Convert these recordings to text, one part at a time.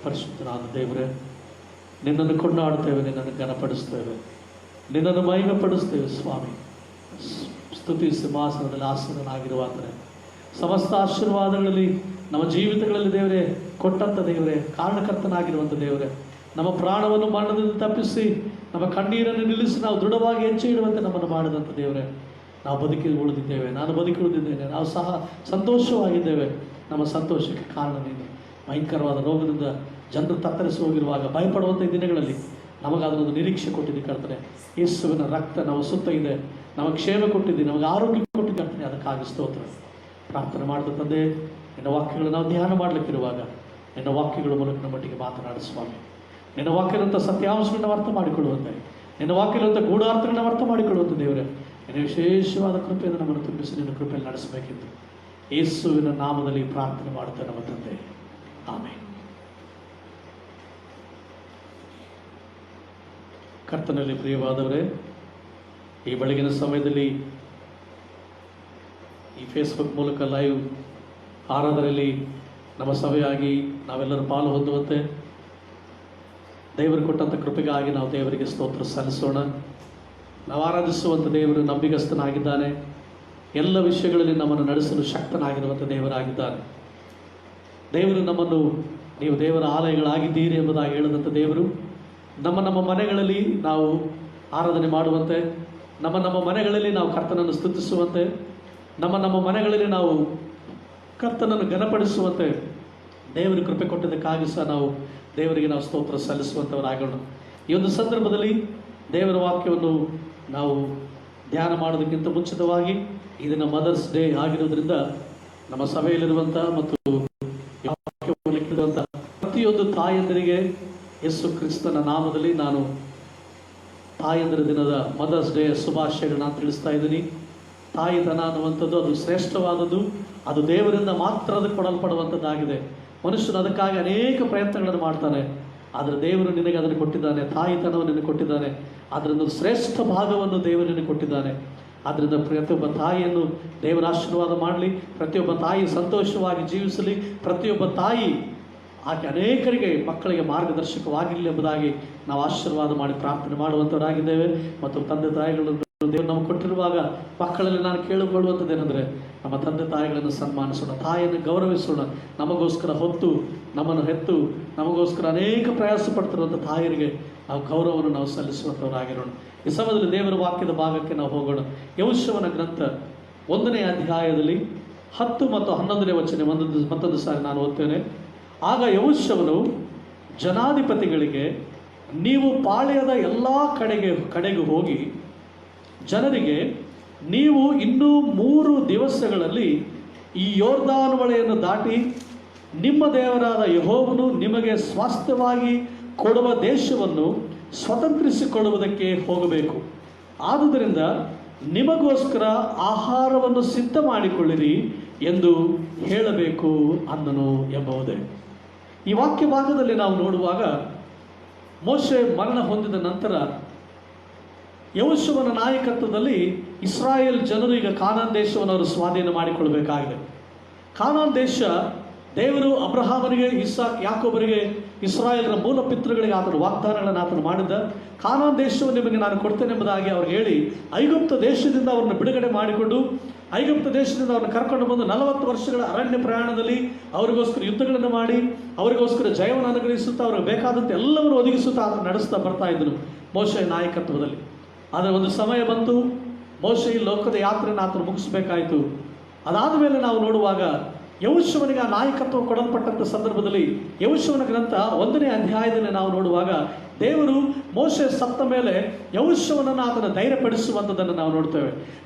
ಪರಿಶುದ್ಧನಾದ ದೇವರೇ, ನಿನ್ನನ್ನು ಕೊಂಡಾಡುತ್ತೇವೆ, ನಿನ್ನನ್ನು ಘನಪಡಿಸ್ತೇವೆ, ನಿನ್ನನ್ನು ಮಹಿಮೆಪಡಿಸ್ತೇವೆ ಸ್ವಾಮಿ. ಸ್ತುತಿ ಸಿಂಹಾಸನದಲ್ಲಿ ಆಸೀನನಾಗಿರುವಾತನೇ, ಸಮಸ್ತ ಆಶೀರ್ವಾದಗಳಲ್ಲಿ ನಮ್ಮ ಜೀವಿತಗಳಲ್ಲಿ ದೇವರೇ ಕೊಟ್ಟಂಥ ದೇವರೇ, ಕಾರಣಕರ್ತನಾಗಿರುವಂಥ ದೇವರೇ, ನಮ್ಮ ಪ್ರಾಣವನ್ನು ಮರಣದಿಂದ ತಪ್ಪಿಸಿ ನಮ್ಮ ಕಣ್ಣೀರನ್ನು ನಿಲ್ಲಿಸಿ ನಾವು ದೃಢವಾಗಿ ಹೆಜ್ಜೆ ಇಡುವಂತೆ ನಮ್ಮನ್ನು ಮಾಡಿದಂಥ ದೇವರೇ, ನಾವು ಬದುಕಿ ಉಳಿದಿದ್ದೇವೆ, ನಾನು ಬದುಕಿ ಉಳಿದಿದ್ದೇನೆ, ನಾವು ಸಹ ಸಂತೋಷವಾಗಿದ್ದೇವೆ. ನಮ್ಮ ಸಂತೋಷಕ್ಕೆ ಕಾರಣ ನೀನು. ಭಯಂಕರವಾದ ರೋಗದಿಂದ ಜನರು ತತ್ತರಿಸಿ ಹೋಗಿರುವಾಗ ಭಯಪಡುವಂಥ ದಿನಗಳಲ್ಲಿ ನಮಗಾದೊಂದು ನಿರೀಕ್ಷೆ ಕೊಟ್ಟಿದ್ದೆ ಕರ್ತನೆ. ಯೇಸುವಿನ ರಕ್ತ ನಾವು ಸುತ್ತ ಇದೆ, ನಮಗೆ ಕ್ಷೇಮ ಕೊಟ್ಟಿದ್ದೆ, ನಮಗೆ ಆರೋಗ್ಯ ಕೊಟ್ಟಿದ್ದೆ ಕರ್ತನೆ. ಅದಕ್ಕಾಗಿ ಸ್ತೋತ್ರ. ಪ್ರಾರ್ಥನೆ ಮಾಡಿದ ತಂದೆ, ನಿನ್ನ ವಾಕ್ಯಗಳು ನಾವು ಧ್ಯಾನ ಮಾಡಲಿಕ್ಕಿರುವಾಗ ನಿನ್ನ ವಾಕ್ಯಗಳ ಮೂಲಕ ನಮ್ಮೊಟ್ಟಿಗೆ ಮಾತನಾಡು ಸ್ವಾಮಿ. ನಿನ್ನ ವಾಕ್ಯದಂಥ ಸತ್ಯಾಂಶಗಳನ್ನ ಅರ್ಥ ಮಾಡಿಕೊಳ್ಳುವಂತೆ, ನಿನ್ನ ವಾಕ್ಯದಂಥ ಗೂಢಾರ್ಥಗಳನ್ನ ಅರ್ಥ ಮಾಡಿಕೊಳ್ಳುವಂಥ ದೇವರೇ, ನಿನ್ನ ವಿಶೇಷವಾದ ಕೃಪೆಯನ್ನು ನಮ್ಮನ್ನು ತುಂಬಿಸಿ ನಿನ್ನ ಕೃಪೆಯಲ್ಲಿ ನಡೆಸಬೇಕೆಂದು ಯೇಸುವಿನ ನಾಮದಲ್ಲಿ ಪ್ರಾರ್ಥನೆ ಮಾಡುತ್ತೇವೆ ನಮ್ಮ ತಂದೆ, ಆಮೆನ್. ಕರ್ತನಲ್ಲಿ ಪ್ರಿಯವಾದವರೇ, ಈ ಬೆಳಗಿನ ಸಮಯದಲ್ಲಿ ಈ ಫೇಸ್ಬುಕ್ ಮೂಲಕ ಲೈವ್ ಆರಾಧನೆಯಲ್ಲಿ ನಮ್ಮ ಸಭೆಯಾಗಿ ನಾವೆಲ್ಲರೂ ಪಾಲು ಹೊಂದುವಂತೆ ದೇವರು ಕೊಟ್ಟಂಥ ಕೃಪೆಗಾಗಿ ನಾವು ದೇವರಿಗೆ ಸ್ತೋತ್ರ ಸಲ್ಲಿಸೋಣ. ನಾವು ಆರಾಧಿಸುವಂಥ ದೇವರು ನಂಬಿಗಸ್ತನಾಗಿದ್ದಾನೆ, ಎಲ್ಲ ವಿಷಯಗಳಲ್ಲಿ ನಮ್ಮನ್ನು ನಡೆಸಲು ಶಕ್ತನಾಗಿರುವಂಥ ದೇವರಾಗಿದ್ದಾನೆ. ದೇವರು ನಮ್ಮನ್ನು ನೀವು ದೇವರ ಆಲಯಗಳಾಗಿದ್ದೀರಿ ಎಂಬುದಾಗಿ ಹೇಳಿದಂಥ ದೇವರು ನಮ್ಮ ಮನೆಗಳಲ್ಲಿ ನಾವು ಆರಾಧನೆ ಮಾಡುವಂತೆ, ನಮ್ಮ ಮನೆಗಳಲ್ಲಿ ನಾವು ಕರ್ತನನ್ನು ಸ್ತುತಿಸುವಂತೆ, ನಮ್ಮ ಮನೆಗಳಲ್ಲಿ ನಾವು ಕರ್ತನನ್ನು ಘನಪಡಿಸುವಂತೆ ದೇವರು ಕೃಪೆ ಕೊಟ್ಟಿದ್ದಕ್ಕಾಗಿ ಸಹ ನಾವು ದೇವರಿಗೆ ನಾವು ಸ್ತೋತ್ರ ಸಲ್ಲಿಸುವಂಥವರಾಗೋಣ. ಈ ಒಂದು ಸಂದರ್ಭದಲ್ಲಿ ದೇವರ ವಾಕ್ಯವನ್ನು ನಾವು ಧ್ಯಾನ ಮಾಡೋದಕ್ಕಿಂತ ಮುಂಚಿತವಾಗಿ ಇದನ್ನು ಮದರ್ಸ್ ಡೇ ಆಗಿರೋದ್ರಿಂದ ನಮ್ಮ ಸಭೆಯಲ್ಲಿರುವಂಥ ಮತ್ತು ಪ್ರತಿಯೊಂದು ತಾಯಂದಿರಿಗೆ ಯೇಸು ಕ್ರಿಸ್ತನ ನಾಮದಲ್ಲಿ ನಾನು ತಾಯಂದಿರ ದಿನದ ಮದರ್ಸ್ ಡೇ ಶುಭಾಶಯಗಳನ್ನ ತಿಳಿಸ್ತಾ ಇದ್ದೀನಿ. ತಾಯಿತನ ಅನ್ನುವಂಥದ್ದು ಅದು ಶ್ರೇಷ್ಠವಾದದ್ದು, ಅದು ದೇವರಿಂದ ಮಾತ್ರ ಅದಕ್ಕೆ ಕೊಡಲ್ಪಡುವಂಥದ್ದಾಗಿದೆ. ಮನುಷ್ಯನು ಅದಕ್ಕಾಗಿ ಅನೇಕ ಪ್ರಯತ್ನಗಳನ್ನು ಮಾಡ್ತಾನೆ, ಆದರೆ ದೇವರು ನಿನಗೆ ಅದನ್ನು ಕೊಟ್ಟಿದ್ದಾನೆ, ತಾಯಿತನವನ್ನು ನಿನಗೆ ಕೊಟ್ಟಿದ್ದಾನೆ, ಅದರಿಂದ ಶ್ರೇಷ್ಠ ಭಾಗವನ್ನು ದೇವರು ನಿನಗೆ ಕೊಟ್ಟಿದ್ದಾನೆ. ಆದ್ದರಿಂದ ಪ್ರತಿಯೊಬ್ಬ ತಾಯಿಯನ್ನು ದೇವರ ಆಶೀರ್ವಾದ ಮಾಡಲಿ, ಪ್ರತಿಯೊಬ್ಬ ತಾಯಿ ಸಂತೋಷವಾಗಿ ಜೀವಿಸಲಿ, ಪ್ರತಿಯೊಬ್ಬ ತಾಯಿ ಆಕೆ ಅನೇಕರಿಗೆ ಮಕ್ಕಳಿಗೆ ಮಾರ್ಗದರ್ಶಕವಾಗಿರಲಿ ಎಂಬುದಾಗಿ ನಾವು ಆಶೀರ್ವಾದ ಮಾಡಿ ಪ್ರಾರ್ಥನೆ ಮಾಡುವಂಥವರಾಗಿದ್ದೇವೆ. ಮತ್ತು ತಂದೆ ತಾಯಿಗಳನ್ನು ದೇವರು ನಮಗೆ ಕೊಟ್ಟಿರುವಾಗ ಮಕ್ಕಳಲ್ಲಿ ನಾನು ಕೇಳಿಕೊಳ್ಳುವಂಥದ್ದೇನೆಂದರೆ, ನಮ್ಮ ತಂದೆ ತಾಯಿಗಳನ್ನು ಸನ್ಮಾನಿಸೋಣ, ತಾಯಿಯನ್ನು ಗೌರವಿಸೋಣ. ನಮಗೋಸ್ಕರ ಹೊತ್ತು ನಮ್ಮನ್ನು ಹೆತ್ತು ನಮಗೋಸ್ಕರ ಅನೇಕ ಪ್ರಯಾಸ ಪಡ್ತಿರುವಂಥ ತಾಯಿಯರಿಗೆ ನಾವು ಗೌರವವನ್ನು ನಾವು ಸಲ್ಲಿಸುವಂಥವರಾಗಿರೋಣ. ಈ ಸಮಯದಲ್ಲಿ ದೇವರ ವಾಕ್ಯದ ಭಾಗಕ್ಕೆ ನಾವು ಹೋಗೋಣ. ಯೆಹೋಶುವನ ಗ್ರಂಥ 1ನೇ ಅಧ್ಯಾಯದಲ್ಲಿ 10 ಮತ್ತು 11ನೇ ವಚನ ಮತ್ತೊಂದು ಸಾರಿ ನಾನು ಓದ್ತೇನೆ. ಆಗ ಯೆಹೋಶುವನು ಜನಾಧಿಪತಿಗಳಿಗೆ, ನೀವು ಪಾಳ್ಯದ ಎಲ್ಲ ಕಡೆಗೂ ಹೋಗಿ ಜನರಿಗೆ, ನೀವು ಇನ್ನೂ 3 ದಿವಸಗಳಲ್ಲಿ ಈ ಯೊರ್ದಾನ್ ಹೊಳೆಯನ್ನು ದಾಟಿ ನಿಮ್ಮ ದೇವರಾದ ಯೆಹೋವನು ನಿಮಗೆ ಸ್ವಾಸ್ಥ್ಯವಾಗಿ ಕೊಡುವ ದೇಶವನ್ನು ಸ್ವತಂತ್ರಿಸಿಕೊಳ್ಳುವುದಕ್ಕೆ ಹೋಗಬೇಕು. ಆದುದರಿಂದ ನಿಮಗೋಸ್ಕರ ಆಹಾರವನ್ನು ಸಿದ್ಧ ಮಾಡಿಕೊಳ್ಳಿರಿ ಎಂದು ಹೇಳಬೇಕು ಅಂದನು ಎಂಬುದೇ. ಈ ವಾಕ್ಯ ಭಾಗದಲ್ಲಿ ನಾವು ನೋಡುವಾಗ, ಮೋಶೆ ಮರಣ ಹೊಂದಿದ ನಂತರ ಯೆಹೋಶುವನ ನಾಯಕತ್ವದಲ್ಲಿ ಇಸ್ರಾಯೇಲ್ ಜನರು ಈಗ ಕಾನಾನ್ ದೇಶವನ್ನು ಅವರು ಸ್ವಾಧೀನ ಮಾಡಿಕೊಳ್ಳಬೇಕಾಗಿದೆ. ಕಾನಾನ್ ದೇಶ ದೇವರು ಅಬ್ರಹಾಮನಿಗೆ, ಇಸಾಕ್, ಯಾಕೋಬರಿಗೆ, ಇಸ್ರಾಯೇಲರ ಮೂಲ ಪಿತೃಗಳಿಗೆ ಆತನ ವಾಗ್ದಾನಗಳನ್ನು ಆತನು ಮಾಡಿದ್ದ. ಕಾನಾನ್ ದೇಶವನ್ನು ನಿಮಗೆ ನಾನು ಕೊಡ್ತೇನೆ ಎಂಬುದಾಗಿ ಅವ್ರು ಹೇಳಿ ಐಗುಪ್ತ ದೇಶದಿಂದ ಅವರನ್ನು ಬಿಡುಗಡೆ ಮಾಡಿಕೊಂಡು ಐಗುಪ್ತ ದೇಶದಿಂದ ಅವ್ರನ್ನ ಕರ್ಕೊಂಡು ಬಂದು 40 ವರ್ಷಗಳ ಅರಣ್ಯ ಪ್ರಯಾಣದಲ್ಲಿ ಅವರಿಗೋಸ್ಕರ ಯುದ್ಧಗಳನ್ನು ಮಾಡಿ ಅವರಿಗೋಸ್ಕರ ಜಯವನ್ನು ಅನುಗ್ರಹಿಸುತ್ತಾ ಅವ್ರಿಗೆ ಬೇಕಾದಂತೆ ಎಲ್ಲವನ್ನು ಒದಗಿಸುತ್ತಾ ಅದನ್ನು ನಡೆಸ್ತಾ ಬರ್ತಾ ಇದ್ದರು ಮೋಶೆ ನಾಯಕತ್ವದಲ್ಲಿ. ಆದರೆ ಒಂದು ಸಮಯ ಬಂತು, ಮೋಶೆ ಈ ಲೋಕದ ಯಾತ್ರೆಯನ್ನು ಆತನು ಮುಗಿಸಬೇಕಾಯಿತು. ಅದಾದ ಮೇಲೆ ನಾವು ನೋಡುವಾಗ ಯೆಹೋಶುವನಿಗೆ ಆ ನಾಯಕತ್ವ ಕೊಡಲ್ಪಟ್ಟಂಥ ಸಂದರ್ಭದಲ್ಲಿ ಯೆಹೋಶುವನ ಗ್ರಂಥ 1ನೇ ಅಧ್ಯಾಯದಲ್ಲಿ ನಾವು ನೋಡುವಾಗ ದೇವರು ಮೋಶೆ ಸತ್ತ ಮೇಲೆ ಯೆಹೋಶುವನನ್ನು ಆತನ ಧೈರ್ಯಪಡಿಸುವಂಥದ್ದನ್ನು ನಾವು ನೋಡ್ತೇವೆ.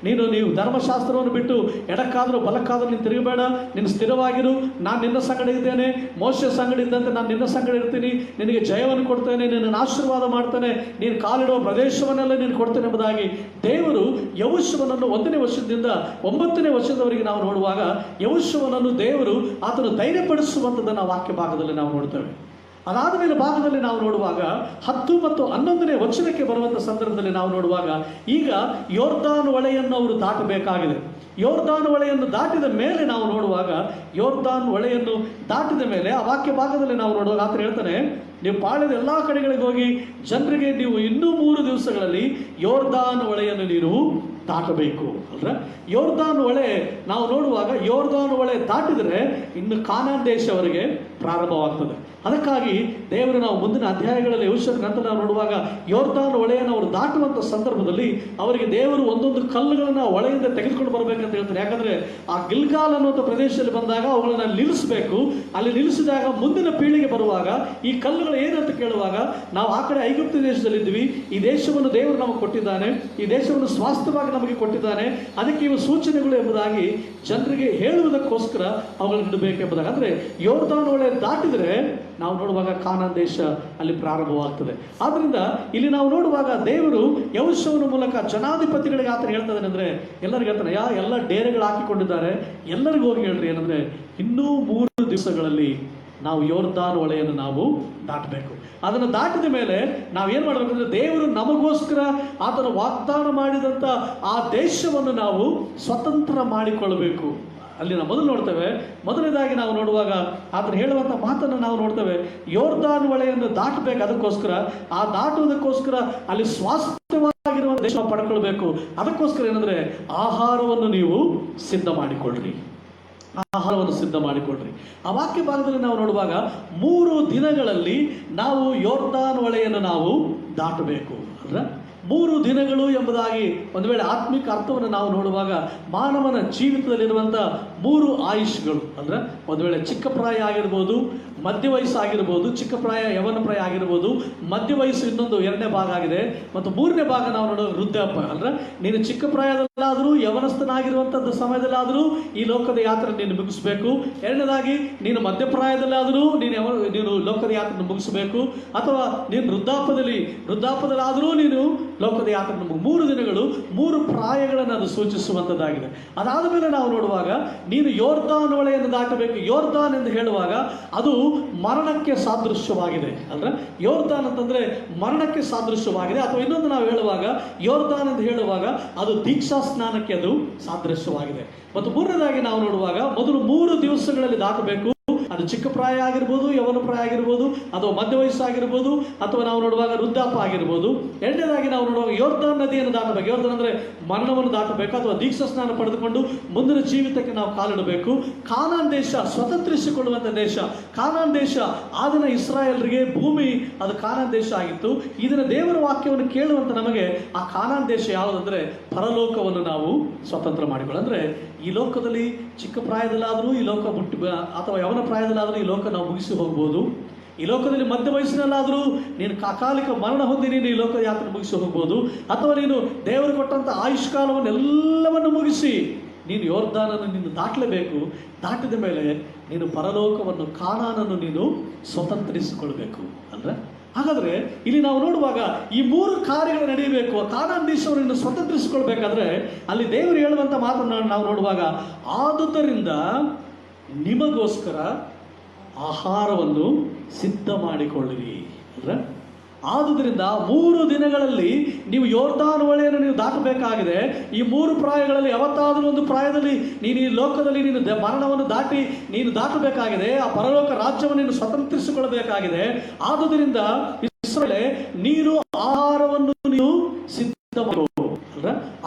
ನೀವು ಧರ್ಮಶಾಸ್ತ್ರವನ್ನು ಬಿಟ್ಟು ಎಡಕ್ಕಾದರೂ ಬಲಕ್ಕಾದರೂ ನೀನು ತಿರುಗಬೇಡ, ನೀನು ಸ್ಥಿರವಾಗಿರು, ನಾನು ನಿನ್ನ ಸಂಗಡ ಇದ್ದೇನೆ, ಮೋಶೆ ಸಂಗಡ ಇದ್ದಂತೆ ನಾನು ನಿನ್ನ ಸಂಗಡ ಇರ್ತೀನಿ, ನಿನಗೆ ಜಯವನ್ನು ಕೊಡ್ತೇನೆ, ನಿನ್ನನ್ನು ಆಶೀರ್ವಾದ ಮಾಡ್ತೇನೆ, ನೀನು ಕಾಲಿಡುವ ಪ್ರದೇಶವನ್ನೆಲ್ಲ ನೀನು ಕೊಡ್ತೇನೆ ಎಂಬುದಾಗಿ ದೇವರು ಯೆಹೋಶುವನನ್ನು 1ನೇ ವರ್ಷದಿಂದ 9ನೇ ವರ್ಷದವರೆಗೆ ನಾವು ನೋಡುವಾಗ ಯೆಹೋಶುವನನ್ನು ದೇವರು ಆತನು ಧೈರ್ಯಪಡಿಸುವಂಥದ್ದನ್ನು ವಾಕ್ಯ ಭಾಗದಲ್ಲಿ ನಾವು ನೋಡ್ತೇವೆ. ಅದಾದ ಮೇಲೆ ಭಾಗದಲ್ಲಿ ನಾವು ನೋಡುವಾಗ 10 ಮತ್ತು 11ನೇ ವಚನಕ್ಕೆ ಬರುವಂಥ ಸಂದರ್ಭದಲ್ಲಿ ನಾವು ನೋಡುವಾಗ ಈಗ ಯೊರ್ದಾನ್ ಹೊಳೆಯನ್ನು ಅವರು ದಾಟಬೇಕಾಗಿದೆ. ಯೋರ್ದಾನ್ ಹೊಳೆಯನ್ನು ದಾಟಿದ ಮೇಲೆ ನಾವು ನೋಡುವಾಗ, ಯೋರ್ದಾನ್ ಹೊಳೆಯನ್ನು ದಾಟಿದ ಮೇಲೆ ಆ ವಾಕ್ಯ ಭಾಗದಲ್ಲಿ ನಾವು ನೋಡುವಾಗ ಆತ ಹೇಳ್ತಾನೆ, ನೀವು ಪಾಳ್ಯದ ಎಲ್ಲ ಕಡೆಗಳಿಗೆ ಹೋಗಿ ಜನರಿಗೆ ನೀವು ಇನ್ನೂ 3 ದಿವಸಗಳಲ್ಲಿ ಯೋರ್ದಾನ್ ಹೊಳೆಯನ್ನು ನೀನು ದಾಟಬೇಕು ಅಲ್ರ. ಯೋರ್ದಾನ್ ಹೊಳೆ ನಾವು ನೋಡುವಾಗ, ಯೋರ್ದಾನ್ ಹೊಳೆ ದಾಟಿದರೆ ಇನ್ನು ಕಾನಾನ್ ದೇಶವರೆಗೆ ಪ್ರಾರಂಭವಾಗ್ತದೆ. ಅದಕ್ಕಾಗಿ ದೇವರು ನಾವು ಮುಂದಿನ ಅಧ್ಯಾಯಗಳಲ್ಲಿ ಯೆಹೋಶುವನ ಗ್ರಂಥ ನಾವು ನೋಡುವಾಗ ಯೋರ್ದಾನ್ ಹೊಳೆಯನ್ನು ಅವರು ದಾಟುವಂಥ ಸಂದರ್ಭದಲ್ಲಿ ಅವರಿಗೆ ದೇವರು ಒಂದೊಂದು ಕಲ್ಲುಗಳನ್ನು ಹೊಳೆಯಿಂದ ತೆಗೆದುಕೊಂಡು ಬರಬೇಕಂತ ಹೇಳ್ತಾರೆ. ಯಾಕಂದರೆ ಆ ಗಿಲ್ಗಾಲ್ ಅನ್ನುವಂಥ ಪ್ರದೇಶದಲ್ಲಿ ಬಂದಾಗ ಅವುಗಳನ್ನು ನಿಲ್ಲಿಸಬೇಕು. ಅಲ್ಲಿ ನಿಲ್ಲಿಸಿದಾಗ ಮುಂದಿನ ಪೀಳಿಗೆ ಬರುವಾಗ ಈ ಕಲ್ಲುಗಳು ಏನಂತ ಕೇಳುವಾಗ, ನಾವು ಆ ಕಡೆ ಐಗುಪ್ತ ದೇಶದಲ್ಲಿದ್ವಿ, ಈ ದೇಶವನ್ನು ದೇವರು ನಮಗೆ ಕೊಟ್ಟಿದ್ದಾನೆ, ಈ ದೇಶವನ್ನು ಸ್ವಾಸ್ಥ್ಯವಾಗಿ ನಮಗೆ ಕೊಟ್ಟಿದ್ದಾನೆ, ಅದಕ್ಕೆ ಇವು ಸೂಚನೆಗಳು ಎಂಬುದಾಗಿ ಜನರಿಗೆ ಹೇಳುವುದಕ್ಕೋಸ್ಕರ ಅವುಗಳನ್ನು ಇಡಬೇಕೆಂಬುದಾಗಿ. ಅಂದರೆ ಯೋರ್ದಾನ್ ಹೊಳೆ ದಾಟಿದರೆ ನಾವು ನೋಡುವಾಗ ಕಾನಾನ್ ದೇಶ ಅಲ್ಲಿ ಪ್ರಾರಂಭವಾಗ್ತದೆ. ಆದ್ದರಿಂದ ಇಲ್ಲಿ ನಾವು ನೋಡುವಾಗ ದೇವರು ಯೆಹೋಶುವನ ಮೂಲಕ ಜನಾಧಿಪತಿಗಳಿಗೆ ಆತನ ಹೇಳ್ತದೆ ಅಂದರೆ, ಎಲ್ಲರಿಗೂ ಹೇಳ್ತಾನೆ, ಎಲ್ಲ ಡೇರೆಗಳು ಹಾಕಿಕೊಂಡಿದ್ದಾರೆ, ಎಲ್ಲರಿಗೂ ಹೋಗಿ ಹೇಳ್ರಿ ಏನಂದರೆ, ಇನ್ನೂ 3 ದಿವಸಗಳಲ್ಲಿ ನಾವು ಯೋರ್ದಾನ್ ಹೊಳೆಯನ್ನು ನಾವು ದಾಟಬೇಕು. ಅದನ್ನು ದಾಟಿದ ಮೇಲೆ ನಾವೇನು ಮಾಡಬೇಕಂದ್ರೆ, ದೇವರು ನಮಗೋಸ್ಕರ ಆತನ ವಾಗ್ದಾನ ಮಾಡಿದಂಥ ಆ ದೇಶವನ್ನು ನಾವು ಸ್ವತಂತ್ರ ಮಾಡಿಕೊಳ್ಳಬೇಕು. ಅಲ್ಲಿ ನಾವು ಮೊದಲು ನೋಡ್ತೇವೆ, ಮೊದಲನೇದಾಗಿ ನಾವು ನೋಡುವಾಗ ಆತನು ಹೇಳುವಂಥ ಮಾತನ್ನು ನಾವು ನೋಡ್ತೇವೆ, ಯೋರ್ದಾನ್ ಹೊಳೆಯನ್ನು ದಾಟಬೇಕು. ಅದಕ್ಕೋಸ್ಕರ ಆ ದಾಟುವುದಕ್ಕೋಸ್ಕರ ಅಲ್ಲಿ ಸ್ವಾಸ್ಥ್ಯವಾಗಿರುವ ದೇಶ ಪಡ್ಕೊಳ್ಬೇಕು. ಅದಕ್ಕೋಸ್ಕರ ಏನಂದರೆ, ಆಹಾರವನ್ನು ನೀವು ಸಿದ್ಧ ಮಾಡಿಕೊಳ್ಳ್ರಿ, ಆಹಾರವನ್ನು ಸಿದ್ಧ ಮಾಡಿಕೊಳ್ಳ್ರಿ. ಆ ವಾಕ್ಯ ಭಾಗದಲ್ಲಿ ನಾವು ನೋಡುವಾಗ 3 ದಿನಗಳಲ್ಲಿ ನಾವು ಯೋರ್ದಾನ್ ಹೊಳೆಯನ್ನು ನಾವು ದಾಟಬೇಕು ಅಂದ್ರೆ 3 ದಿನಗಳು ಎಂಬುದಾಗಿ ಒಂದು ವೇಳೆ ಆತ್ಮಿಕ ಅರ್ಥವನ್ನು ನಾವು ನೋಡುವಾಗ, ಮಾನವನ ಜೀವಿತದಲ್ಲಿರುವಂಥ 3 ಆಯುಷ್ಗಳು ಅಂದರೆ ಒಂದು ವೇಳೆ ಚಿಕ್ಕ ಪ್ರಾಯ ಆಗಿರ್ಬೋದು, ಮಧ್ಯ ವಯಸ್ಸು ಆಗಿರ್ಬೋದು, ಚಿಕ್ಕ ಪ್ರಾಯ ಯವನ ಪ್ರಾಯ ಆಗಿರ್ಬೋದು, ಮಧ್ಯ ವಯಸ್ಸು ಇನ್ನೊಂದು 2ನೇ ಭಾಗ ಆಗಿದೆ, ಮತ್ತು 3ನೇ ಭಾಗ ನಾವು ನೋಡೋದು ವೃದ್ಧಾಪ್ಯ. ಅಂದರೆ ನೀನು ಚಿಕ್ಕ ಪ್ರಾಯದಲ್ಲಾದರೂ ಯವನಸ್ಥನಾಗಿರುವಂಥದ್ದು ಸಮಯದಲ್ಲಾದರೂ ಈ ಲೋಕದ ಯಾತ್ರೆ ನೀನು ಮುಗಿಸ್ಬೇಕು. 2ನೇದಾಗಿ ನೀನು ಮಧ್ಯಪ್ರಾಯದಲ್ಲಾದರೂ ನೀನು ಲೋಕದ ಯಾತ್ರೆ ಮುಗಿಸಬೇಕು, ಅಥವಾ ನೀನು ವೃದ್ಧಾಪ್ಯದಲ್ಲಾದರೂ ನೀನು ಲೋಕದ ಯಾತ್ರೆ 3 ದಿನಗಳು 3 ಪ್ರಾಯಗಳನ್ನು ಅದು ಸೂಚಿಸುವಂಥದ್ದಾಗಿದೆ. ಅದಾದ ಮೇಲೆ ನಾವು ನೋಡುವಾಗ, ನೀನು ಯೋರ್ದಾನ್ ಹೊಳೆಯನ್ನು ದಾಟಬೇಕು. ಯೋರ್ದಾನ್ ಎಂದು ಹೇಳುವಾಗ ಅದು ಮರಣಕ್ಕೆ ಸಾದೃಶ್ಯವಾಗಿದೆ. ಅಂದರೆ ಯೋರ್ದಾನ್ ಅಂತಂದರೆ ಮರಣಕ್ಕೆ ಸಾದೃಶ್ಯವಾಗಿದೆ. ಅಥವಾ ಇನ್ನೊಂದು ನಾವು ಹೇಳುವಾಗ, ಯೋರ್ದಾನ್ ಎಂದು ಹೇಳುವಾಗ ಅದು ದೀಕ್ಷಾ ಸ್ನಾನಕ್ಕೆ ಅದು ಸಾದೃಶ್ಯವಾಗಿದೆ. ಮತ್ತು 3ನೇದಾಗಿ ನಾವು ನೋಡುವಾಗ, ಮೊದಲು 3 ದಿವಸಗಳಲ್ಲಿ ದಾಟಬೇಕು. ಅದು ಚಿಕ್ಕ ಪ್ರಾಯ ಆಗಿರ್ಬೋದು, ಯವನ ಪ್ರಾಯ ಆಗಿರ್ಬೋದು, ಅಥವಾ ಮಧ್ಯ ವಯಸ್ಸಾಗಿರ್ಬೋದು, ಅಥವಾ ನಾವು ನೋಡುವಾಗ ವೃದ್ಧಾಪ್ಯ ಆಗಿರ್ಬೋದು. 2ನೇದಾಗಿ ನಾವು ನೋಡುವಾಗ ಯೋರ್ದಾನ್ ನದಿಯನ್ನು ದಾಟಬೇಕು. ಯೋರ್ದಾನ್ ಅಂದರೆ ಮರಣವನ್ನು ದಾಟಬೇಕು, ಅಥವಾ ದೀಕ್ಷಾ ಸ್ನಾನ ಪಡೆದುಕೊಂಡು ಮುಂದಿನ ಜೀವಿತಕ್ಕೆ ನಾವು ಕಾಲಿಡಬೇಕು. ಕಾನಾನ್ ದೇಶ ಸ್ವತಂತ್ರಿಸಿಕೊಳ್ಳುವಂಥ ದೇಶ. ಕಾನಾನ್ ದೇಶ ಆದಿನ ಇಸ್ರಾಯೇಲರಿಗೆ ಭೂಮಿ ಅದು ಕಾನಾನ್ ದೇಶ ಆಗಿತ್ತು. ಇದನ್ನು ದೇವರ ವಾಕ್ಯವನ್ನು ಕೇಳುವಂಥ ನಮಗೆ ಆ ಕಾನಾನ್ ದೇಶ ಯಾವುದಂದರೆ ಪರಲೋಕವನ್ನು ನಾವು ಸ್ವತಂತ್ರ ಮಾಡಿಕೊಳ್ಳು. ಅಂದರೆ ಈ ಲೋಕದಲ್ಲಿ ಚಿಕ್ಕ ಪ್ರಾಯದಲ್ಲಾದರೂ ಈ ಲೋಕ ಬಿಟ್ಟು, ಅಥವಾ ಯವನ ಪ್ರಾಯದಲ್ಲಾದರೂ ಈ ಲೋಕ ನಾವು ಮುಗಿಸಿ ಹೋಗ್ಬೋದು. ಈ ಲೋಕದಲ್ಲಿ ಮಧ್ಯ ವಯಸ್ಸಿನಲ್ಲಾದರೂ ನೀನು ಅಕಾಲಿಕ ಮರಣ ಹೊಂದಿ ನೀನು ಈ ಲೋಕದ ಯಾತ್ರೆ ಮುಗಿಸಿ ಹೋಗ್ಬೋದು. ಅಥವಾ ನೀನು ದೇವರು ಕೊಟ್ಟಂಥ ಆಯುಷ್ಕಾಲವನ್ನು ಎಲ್ಲವನ್ನು ಮುಗಿಸಿ ನೀನು ಯೋರ್ದಾನನ್ನು ನೀನು ದಾಟಲೇಬೇಕು. ದಾಟಿದ ಮೇಲೆ ನೀನು ಪರಲೋಕವನ್ನು, ಕಾನಾನನ್ನು ನೀನು ಸ್ವತಂತ್ರಿಸಿಕೊಳ್ಬೇಕು. ಅಂದರೆ ಹಾಗಾದರೆ ಇಲ್ಲಿ ನಾವು ನೋಡುವಾಗ ಈ 3 ಕಾರ್ಯಗಳು ನಡೆಯಬೇಕು. ಕಾನಾನ್ ದೇಶವನ್ನು ಸ್ವತಂತ್ರಿಸಿಕೊಳ್ಬೇಕಾದ್ರೆ ಅಲ್ಲಿ ದೇವರು ಹೇಳುವಂಥ ಮಾತನ್ನು ನಾವು ನೋಡುವಾಗ, ಆದುದರಿಂದ ನಿಮಗೋಸ್ಕರ ಆಹಾರವನ್ನು ಸಿದ್ಧ ಮಾಡಿಕೊಳ್ಳಿರಿ. ಅಂದರೆ ಆದುದರಿಂದ 3 ದಿನಗಳಲ್ಲಿ ನೀವು ಯೋರ್ದಾನ್ ಹೊಳೆಯನ್ನು ನೀವು ದಾಟಬೇಕಾಗಿದೆ. ಈ 3 ಪ್ರಾಯಗಳಲ್ಲಿ ಯಾವತ್ತಾದರೂ ಒಂದು ಪ್ರಾಯದಲ್ಲಿ ನೀನು ಈ ಲೋಕದಲ್ಲಿ ನೀನು ಮರಣವನ್ನು ದಾಟಿ ನೀನು ದಾಟಬೇಕಾಗಿದೆ. ಆ ಪರಲೋಕ ರಾಜ್ಯವನ್ನು ನೀನು ಸ್ವತಂತ್ರಿಸಿಕೊಳ್ಳಬೇಕಾಗಿದೆ. ಆದುದರಿಂದ ಇಸ್ರಾಯೇಲೇ, ನೀನು ಆಹಾರವನ್ನು ನೀನು ಸಿದ್ಧ ಮಾಡಿಕೋ.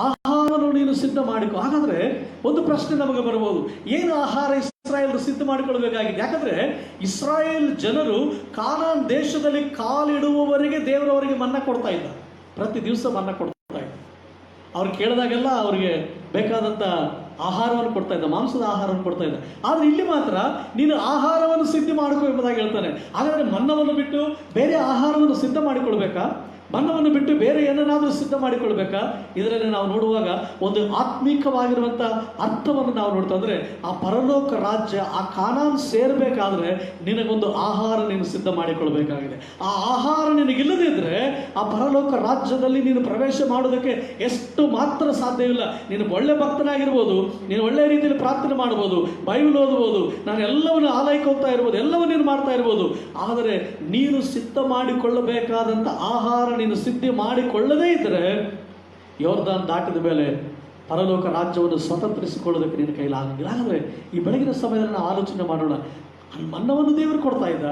ಆಹಾರವನ್ನು ನೀನು ಸಿದ್ಧ ಮಾಡಿಕೋ. ಹಾಗಾದ್ರೆ ಒಂದು ಪ್ರಶ್ನೆ ನಮಗೆ ಬರಬಹುದು, ಏನು ಆಹಾರ ಇಸ್ರಾಯೇಲ್ ಸಿದ್ಧ ಮಾಡಿಕೊಳ್ಳಬೇಕಾಗಿದೆ? ಯಾಕಂದ್ರೆ ಇಸ್ರಾಯೇಲ್ ಜನರು ಕಾನಾನ್ ದೇಶದಲ್ಲಿ ಕಾಲಿಡುವವರೆಗೆ ದೇವರವರಿಗೆ ಮನ್ನಾ ಕೊಡ್ತಾ ಇದ್ದ. ಪ್ರತಿ ದಿವಸ ಮನ್ನಾ ಕೊಡ್ತಾ ಇದ್ದ. ಅವ್ರು ಕೇಳಿದಾಗೆಲ್ಲ ಅವರಿಗೆ ಬೇಕಾದಂಥ ಆಹಾರವನ್ನು ಕೊಡ್ತಾ ಇದ್ದ, ಮಾಂಸದ ಆಹಾರವನ್ನು ಕೊಡ್ತಾ ಇದ್ದ. ಆದರೆ ಇಲ್ಲಿ ಮಾತ್ರ ನೀನು ಆಹಾರವನ್ನು ಸಿದ್ಧ ಮಾಡಿಕೊ ಎಂಬುದಾಗಿ ಹೇಳ್ತಾನೆ. ಹಾಗಾದರೆ ಮನ್ನವನ್ನು ಬಿಟ್ಟು ಬೇರೆ ಆಹಾರವನ್ನು ಸಿದ್ಧ ಮಾಡಿಕೊಳ್ಬೇಕಾ? ಮನ್ನವನ್ನು ಬಿಟ್ಟು ಬೇರೆ ಏನನ್ನಾದರೂ ಸಿದ್ಧ ಮಾಡಿಕೊಳ್ಬೇಕಾ? ಇದರಲ್ಲಿ ನಾವು ನೋಡುವಾಗ ಒಂದು ಆತ್ಮೀಕವಾಗಿರುವಂಥ ಅರ್ಥವನ್ನು ನಾವು ನೋಡ್ತಾ. ಅಂದರೆ ಆ ಪರಲೋಕ ರಾಜ್ಯ, ಆ ಕಾನಾನ್ ಸೇರಬೇಕಾದ್ರೆ ನಿನಗೊಂದು ಆಹಾರ ನೀನು ಸಿದ್ಧ ಮಾಡಿಕೊಳ್ಬೇಕಾಗಿದೆ. ಆ ಆಹಾರ ನಿನಗಿಲ್ಲದೇ ಇದ್ದರೆ ಆ ಪರಲೋಕ ರಾಜ್ಯದಲ್ಲಿ ನೀನು ಪ್ರವೇಶ ಮಾಡೋದಕ್ಕೆ ಎಷ್ಟು ಮಾತ್ರ ಸಾಧ್ಯವಿಲ್ಲ. ನೀನು ಒಳ್ಳೆ ಭಕ್ತನಾಗಿರ್ಬೋದು, ನೀನು ಒಳ್ಳೆಯ ರೀತಿಯಲ್ಲಿ ಪ್ರಾರ್ಥನೆ ಮಾಡ್ಬೋದು, ಬೈಬಲ್ ಓದ್ಬೋದು, ನಾನು ಎಲ್ಲವನ್ನು ಆಲಯಕ್ಕೆ ಹೋಗ್ತಾ ಇರ್ಬೋದು, ಎಲ್ಲವೂ ನೀನು ಮಾಡ್ತಾ ಇರ್ಬೋದು. ಆದರೆ ನೀನು ಸಿದ್ಧ ಮಾಡಿಕೊಳ್ಳಬೇಕಾದಂಥ ಆಹಾರ ನೀನು ಸಿದ್ಧ ಮಾಡಿಕೊಳ್ಳದೇ ಇದ್ದರೆ ಯೋರ್ದಾನ್ ದಾಟಿದ ಮೇಲೆ ಪರಲೋಕ ರಾಜ್ಯವನ್ನು ಸ್ವತಂತ್ರಿಸಿಕೊಳ್ಳೋದಕ್ಕೆ ನಿನ್ನ ಕೈಲಾಗಂಗಿಲ್ಲ. ಹಾಗಾದರೆ ಈ ಬೆಳಗಿನ ಸಮಯದಲ್ಲಿ ನಾವು ಆಲೋಚನೆ ಮಾಡೋಣ, ಮನ್ನವನ್ನು ದೇವರು ಕೊಡ್ತಾ ಇದ್ದ,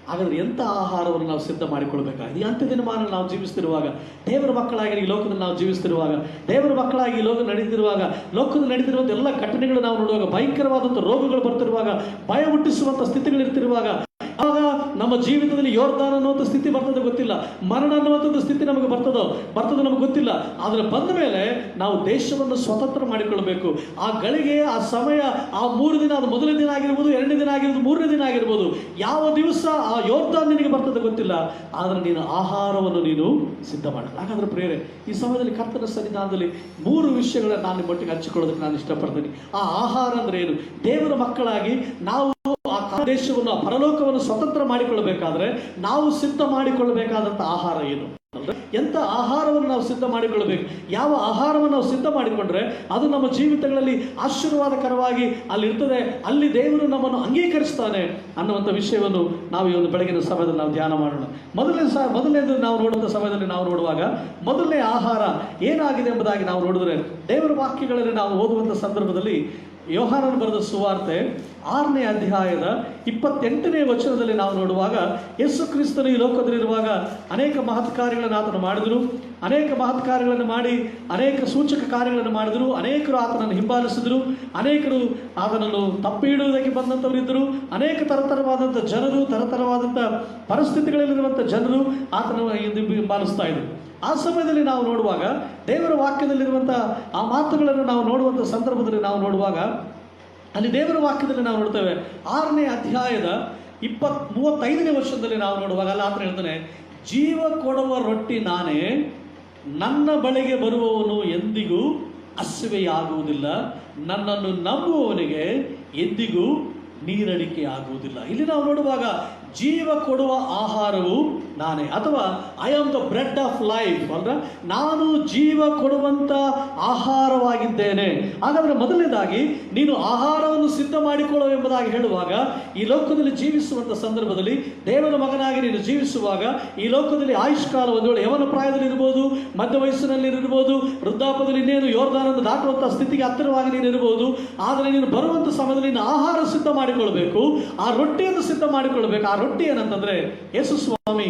ಹಾಗಾದರೆ ಎಂಥ ಆಹಾರವನ್ನು ನಾವು ಸಿದ್ಧ ಮಾಡಿಕೊಳ್ಬೇಕಾಗಿದೆ. ಈ ಅಂತ್ಯ ದಿನಮಾನ ನಾವು ಜೀವಿಸ್ತಿರುವಾಗ, ದೇವರ ಮಕ್ಕಳಾಗಿ ಈ ಲೋಕದಲ್ಲಿ ನಾವು ಜೀವಿಸ್ತಿರುವಾಗ, ದೇವರ ಮಕ್ಕಳಾಗಿ ಈ ಲೋಕ ನಡೀತಿರುವಾಗ, ಲೋಕದಲ್ಲಿ ನಡೀತಿರುವಂಥ ಎಲ್ಲ ಘಟನೆಗಳು ನಾವು ನೋಡುವಾಗ, ಭಯಂಕರವಾದಂಥ ರೋಗಗಳು ಬರ್ತಿರುವಾಗ, ಭಯ ಹುಟ್ಟಿಸುವಂಥ ಸ್ಥಿತಿಗಳಿರ್ತಿರುವಾಗ, ಆಗ ನಮ್ಮ ಜೀವಿತದಲ್ಲಿ ಯೋರ್ದಾನ್ ಅನ್ನುವಂಥ ಸ್ಥಿತಿ ಬರ್ತದೆ ಗೊತ್ತಿಲ್ಲ, ಮರಣ ಅನ್ನುವಂಥದ್ದು ಸ್ಥಿತಿ ನಮಗೆ ಬರ್ತದೋ ನಮಗೆ ಗೊತ್ತಿಲ್ಲ. ಆದರೆ ಬಂದ ಮೇಲೆ ನಾವು ದೇಶವನ್ನು ಸ್ವತಂತ್ರ ಮಾಡಿಕೊಳ್ಬೇಕು. ಆ ಗಳಿಗೆ, ಆ ಸಮಯ, ಆ 3 ದಿನ, ಅದು ಮೊದಲನೇ ದಿನ ಆಗಿರ್ಬೋದು, 2ನೇ ದಿನ ಆಗಿರ್ಬೋದು, 3ನೇ ದಿನ ಆಗಿರ್ಬೋದು, ಯಾವ ದಿವಸ ಆ ಯೋರ್ದಾನ್ ನಿನಗೆ ಬರ್ತದೆ ಗೊತ್ತಿಲ್ಲ. ಆದರೆ ನೀನು ಆಹಾರವನ್ನು ನೀನು ಸಿದ್ಧ ಮಾಡಲ್ಲ. ಹಾಗಾದ್ರೆ ಪ್ರಿಯರೇ, ಈ ಸಮಯದಲ್ಲಿ ಕರ್ತನ ಸನ್ನಿಧಾನದಲ್ಲಿ 3 ವಿಷಯಗಳನ್ನು ನಾನು ನಿಮ್ಮೊಟ್ಟಿಗೆ ಹಂಚಿಕೊಳ್ಳೋದಕ್ಕೆ ನಾನು ಇಷ್ಟಪಡ್ತೀನಿ. ಆ ಆಹಾರ ಅಂದ್ರೆ ಏನು? ದೇವರ ಮಕ್ಕಳಾಗಿ ನಾವು ಆ ದೇಶವನ್ನು, ಆ ಪರಲೋಕವನ್ನು ಸ್ವತಂತ್ರ ಮಾಡಿಕೊಳ್ಳಬೇಕಾದ್ರೆ ನಾವು ಸಿದ್ಧ ಮಾಡಿಕೊಳ್ಳಬೇಕಾದಂಥ ಆಹಾರ ಏನು? ಎಂಥ ಆಹಾರವನ್ನು ನಾವು ಸಿದ್ಧ ಮಾಡಿಕೊಳ್ಳಬೇಕು? ಯಾವ ಆಹಾರವನ್ನು ನಾವು ಸಿದ್ಧ ಮಾಡಿಕೊಂಡ್ರೆ ಅದು ನಮ್ಮ ಜೀವಿತಗಳಲ್ಲಿ ಆಶೀರ್ವಾದಕರವಾಗಿ ಅಲ್ಲಿರ್ತದೆ, ಅಲ್ಲಿ ದೇವರು ನಮ್ಮನ್ನು ಅಂಗೀಕರಿಸ್ತಾನೆ ಅನ್ನುವಂಥ ವಿಷಯವನ್ನು ನಾವು ಈ ಒಂದು ಬೆಳಗಿನ ಸಮಯದಲ್ಲಿ ನಾವು ಧ್ಯಾನ ಮಾಡೋಣ. ಮೊದಲನೇದು ನಾವು ನೋಡುವಂಥ ಸಮಯದಲ್ಲಿ ನಾವು ನೋಡುವಾಗ, ಮೊದಲನೇ ಆಹಾರ ಏನಾಗಿದೆ ಎಂಬುದಾಗಿ ನಾವು ನೋಡಿದ್ರೆ, ದೇವರ ವಾಕ್ಯಗಳಲ್ಲಿ ನಾವು ಓದುವಂಥ ಸಂದರ್ಭದಲ್ಲಿ ಯೋಹಾನನು ಬರೆದ ಸುವಾರ್ತೆ 6ನೇ ಅಧ್ಯಾಯದ 28ನೇ ವಚನದಲ್ಲಿ ನಾವು ನೋಡುವಾಗ, ಯೇಸು ಕ್ರಿಸ್ತನು ಈ ಲೋಕದಲ್ಲಿರುವಾಗ ಅನೇಕ ಮಹತ್ ಕಾರ್ಯಗಳನ್ನು ಆತನು ಮಾಡಿದರು. ಅನೇಕ ಮಹತ್ ಕಾರ್ಯಗಳನ್ನು ಮಾಡಿ ಅನೇಕ ಸೂಚಕ ಕಾರ್ಯಗಳನ್ನು ಮಾಡಿದರು. ಅನೇಕರು ಆತನನ್ನು ಹಿಂಬಾಲಿಸಿದರು. ಅನೇಕರು ಆತನನ್ನು ತಪ್ಪಿ ಇಡುವುದಕ್ಕೆ ಬಂದಂಥವರಿದ್ದರು. ಅನೇಕ ತರತರವಾದಂಥ ಜನರು, ತರತರವಾದಂಥ ಪರಿಸ್ಥಿತಿಗಳಲ್ಲಿರುವಂಥ ಜನರು ಆತನನ್ನು ಹಿಂಬಾಲಿಸ್ತಾ ಇದ್ರು. ಆ ಸಮಯದಲ್ಲಿ ನಾವು ನೋಡುವಾಗ, ದೇವರ ವಾಕ್ಯದಲ್ಲಿರುವಂಥ ಆ ಮಾತುಗಳನ್ನು ನಾವು ನೋಡುವಂಥ ಸಂದರ್ಭದಲ್ಲಿ ನಾವು ನೋಡುವಾಗ, ಅಲ್ಲಿ ದೇವರ ವಾಕ್ಯದಲ್ಲಿ ನಾವು ನೋಡ್ತೇವೆ 6ನೇ ಅಧ್ಯಾಯದ 35ನೇ ವರ್ಷದಲ್ಲಿ ನಾವು ನೋಡುವಾಗ ಅಲ್ಲಿ ಆತನು ಹೇಳ್ತಾನೆ, ಜೀವ ಕೊಡುವ ರೊಟ್ಟಿ ನಾನೇ, ನನ್ನ ಬಳಿಗೆ ಬರುವವನು ಎಂದಿಗೂ ಹಸಿವೆಯಾಗುವುದಿಲ್ಲ, ನನ್ನನ್ನು ನಂಬುವವನಿಗೆ ಎಂದಿಗೂ ನೀರಡಿಕೆ ಆಗುವುದಿಲ್ಲ. ಇಲ್ಲಿ ನಾವು ನೋಡುವಾಗ ಜೀವ ಕೊಡುವ ಆಹಾರವು ನಾನೇ, ಅಥವಾ I am the bread of life, ಅಂದ್ರೆ ನಾನು ಜೀವ ಕೊಡುವಂಥ ಆಹಾರವಾಗಿದ್ದೇನೆ. ಹಾಗಾದರೆ ಮೊದಲನೇದಾಗಿ ನೀನು ಆಹಾರವನ್ನು ಸಿದ್ಧ ಮಾಡಿಕೊಳ್ಳು ಎಂಬುದಾಗಿ ಹೇಳುವಾಗ, ಈ ಲೋಕದಲ್ಲಿ ಜೀವಿಸುವಂಥ ಸಂದರ್ಭದಲ್ಲಿ, ದೇವರ ಮಗನಾಗಿ ನೀನು ಜೀವಿಸುವಾಗ, ಈ ಲೋಕದಲ್ಲಿ ಆಯುಷ್ಕಾಲ ಒಂದು ವೇಳೆ ಯವನ ಪ್ರಾಯದಲ್ಲಿ ಇರ್ಬೋದು, ಮಧ್ಯ ವಯಸ್ಸಿನಲ್ಲಿ ಇರ್ಬೋದು, ವೃದ್ಧಾಪದಲ್ಲಿ ಇನ್ನೇನು ಯೋರ್ದಾನನ್ನು ದಾಟುವಂಥ ಸ್ಥಿತಿಗೆ ಹತ್ತಿರವಾಗಿ ನೀನು ಇರ್ಬೋದು. ಆದರೆ ನೀನು ಬರುವಂಥ ಸಮಯದಲ್ಲಿ ನೀನು ಆಹಾರ ಸಿದ್ಧ ಮಾಡಿಕೊಳ್ಬೇಕು, ಆ ರೊಟ್ಟಿಯನ್ನು ಸಿದ್ಧ ಮಾಡಿಕೊಳ್ಬೇಕು. ಆ ರೊಟ್ಟಿ ಏನಂತಂದ್ರೆ, ಯೇಸು ಸ್ವಾಮಿ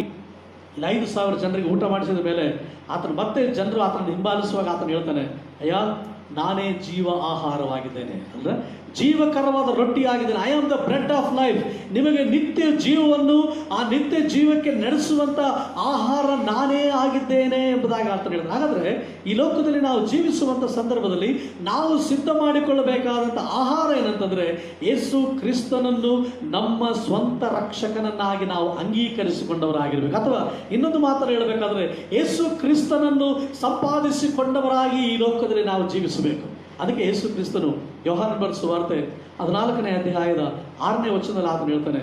5,000 ಜನರಿಗೆ ಊಟ ಮಾಡಿಸಿದ ಮೇಲೆ ಆತನು ಮತ್ತೆ ಜನರು ಆತನನ್ನು ಹಿಂಬಾಲಿಸುವಾಗ ಆತನು ಹೇಳ್ತಾನೆ, ಅಯ್ಯ ನಾನೇ ಜೀವ ಆಹಾರವಾಗಿದ್ದೇನೆ, ಅಂದ್ರೆ ಜೀವಕರವಾದ ರೊಟ್ಟಿ ಆಗಿದ್ದೇನೆ. I am the bread of life. ನಿಮಗೆ ನಿತ್ಯ ಜೀವವನ್ನು, ಆ ನಿತ್ಯ ಜೀವಕ್ಕೆ ನಡೆಸುವಂಥ ಆಹಾರ ನಾನೇ ಆಗಿದ್ದೇನೆ ಎಂಬುದಾಗಿ ಆತನು ಹೇಳಿದ. ಹಾಗಾದರೆ ಈ ಲೋಕದಲ್ಲಿ ನಾವು ಜೀವಿಸುವಂಥ ಸಂದರ್ಭದಲ್ಲಿ ನಾವು ಸಿದ್ಧ ಮಾಡಿಕೊಳ್ಳಬೇಕಾದಂಥ ಆಹಾರ ಏನಂತಂದರೆ, ಯೇಸು ಕ್ರಿಸ್ತನನ್ನು ನಮ್ಮ ಸ್ವಂತ ರಕ್ಷಕನನ್ನಾಗಿ ನಾವು ಅಂಗೀಕರಿಸಿಕೊಂಡವರಾಗಿರ್ಬೇಕು. ಅಥವಾ ಇನ್ನೊಂದು ಮಾತನ್ನು ಹೇಳಬೇಕಾದ್ರೆ, ಯೇಸು ಕ್ರಿಸ್ತನನ್ನು ಸಂಪಾದಿಸಿಕೊಂಡವರಾಗಿ ಈ ಲೋಕದಲ್ಲಿ ನಾವು ಜೀವಿಸಬೇಕು. ಅದಕ್ಕೆ ಯೇಸು ಕ್ರಿಸ್ತನು ಯೋಹಾನನ ಬರೆದ ಸುವಾರ್ತೆ 14ನೇ ಅಧ್ಯಾಯದ 6ನೇ ವಚನದಲ್ಲಿ ಆತನು ಹೇಳ್ತಾನೆ,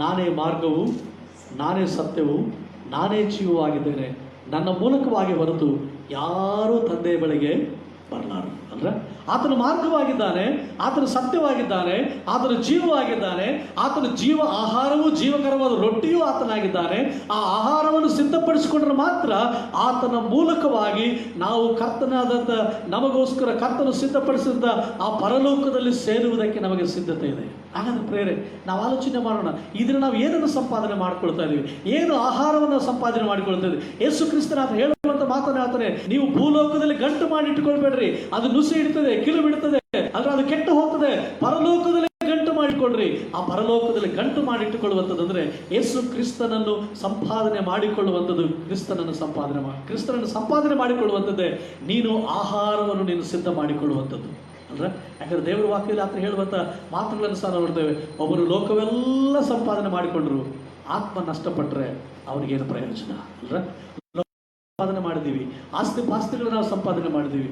ನಾನೇ ಮಾರ್ಗವು, ನಾನೇ ಸತ್ಯವು, ನಾನೇ ಜೀವವಾಗಿದ್ದೇನೆ, ನನ್ನ ಮೂಲಕವಾಗಿ ಹೊರತು ಯಾರೂ ತಂದೆಯ ಬಳಿಗೆ ಬರಲಾರರು. ಅಂದ್ರೆ ಆತನು ಮಾರ್ಗವಾಗಿದ್ದಾನೆ, ಆತನು ಸತ್ಯವಾಗಿದ್ದಾನೆ, ಆತನು ಜೀವವಾಗಿದ್ದಾನೆ, ಆತನ ಜೀವ ಆಹಾರವೂ ಜೀವಕರವಾದ ರೊಟ್ಟಿಯೂ ಆತನಾಗಿದ್ದಾನೆ. ಆ ಆಹಾರವನ್ನು ಸಿದ್ಧಪಡಿಸಿಕೊಂಡ್ರೆ ಮಾತ್ರ ಆತನ ಮೂಲಕವಾಗಿ ನಾವು ಕರ್ತನಾದಂಥ, ನಮಗೋಸ್ಕರ ಕರ್ತನು ಸಿದ್ಧಪಡಿಸಿದಂಥ ಆ ಪರಲೋಕದಲ್ಲಿ ಸೇರುವುದಕ್ಕೆ ನಮಗೆ ಸಿದ್ಧತೆ ಇದೆ. ಹಾಗಾದ್ರೆ ಪ್ರೇರೆ, ನಾವು ಆಲೋಚನೆ ಮಾಡೋಣ, ಇದನ್ನು ನಾವು ಏನನ್ನು ಸಂಪಾದನೆ ಮಾಡ್ಕೊಳ್ತಾ ಇದ್ದೀವಿ, ಏನು ಆಹಾರವನ್ನು ಸಂಪಾದನೆ ಮಾಡಿಕೊಳ್ತಾ ಇದ್ದೀವಿ. ಯೇಸು ಕ್ರಿಸ್ತನ ಹೇಳುವಂಥ ಮಾತನ್ನು ಹೇಳ್ತಾನೆ, ನೀವು ಭೂಲೋಕದಲ್ಲಿ ಗಂಟು ಮಾಡಿ ಇಟ್ಕೊಳ್ಬೇಡ್ರಿ, ಅದು ನುಸಿ ಇಡ್ತದೆ, ಕಿಲು ಬಿಡ್ತದೆ, ಅಂದ್ರೆ ಅದು ಕೆಟ್ಟು ಹೋಗ್ತದೆ. ಪರಲೋಕದಲ್ಲಿ ಗಂಟು ಮಾಡಿಕೊಳ್ಳ್ರಿ. ಆ ಪರಲೋಕದಲ್ಲಿ ಗಂಟು ಮಾಡಿಟ್ಟುಕೊಳ್ಳುವಂಥದ್ದು ಅಂದ್ರೆ ಯೇಸು ಕ್ರಿಸ್ತನನ್ನು ಸಂಪಾದನೆ ಮಾಡಿಕೊಳ್ಳುವಂಥದ್ದು. ಕ್ರಿಸ್ತನನ್ನು ಸಂಪಾದನೆ ಮಾಡಿಕೊಳ್ಳುವಂಥದ್ದೇ ನೀನು ಆಹಾರವನ್ನು ನೀನು ಸಿದ್ಧ ಮಾಡಿಕೊಳ್ಳುವಂಥದ್ದು. ಅಂದ್ರೆ ಯಾಕಂದ್ರೆ ದೇವರ ವಾಕ್ಯದಲ್ಲಿ ಆತ ಹೇಳುವಂಥ ಮಾತುಗಳನ್ನು ಸಹ ನೋಡ್ತೇವೆ. ಒಬ್ಬರು ಲೋಕವೆಲ್ಲ ಸಂಪಾದನೆ ಮಾಡಿಕೊಂಡ್ರು, ಆತ್ಮ ನಷ್ಟಪಟ್ಟರೆ ಅವ್ರಿಗೇನು ಪ್ರಯೋಜನ? ಅಂದ್ರೆ ಸಂಪಾದನೆ ಮಾಡಿದ್ದೀವಿ, ಆಸ್ತಿ ಪಾಸ್ತಿಗಳನ್ನ ನಾವು ಸಂಪಾದನೆ ಮಾಡಿದ್ದೀವಿ,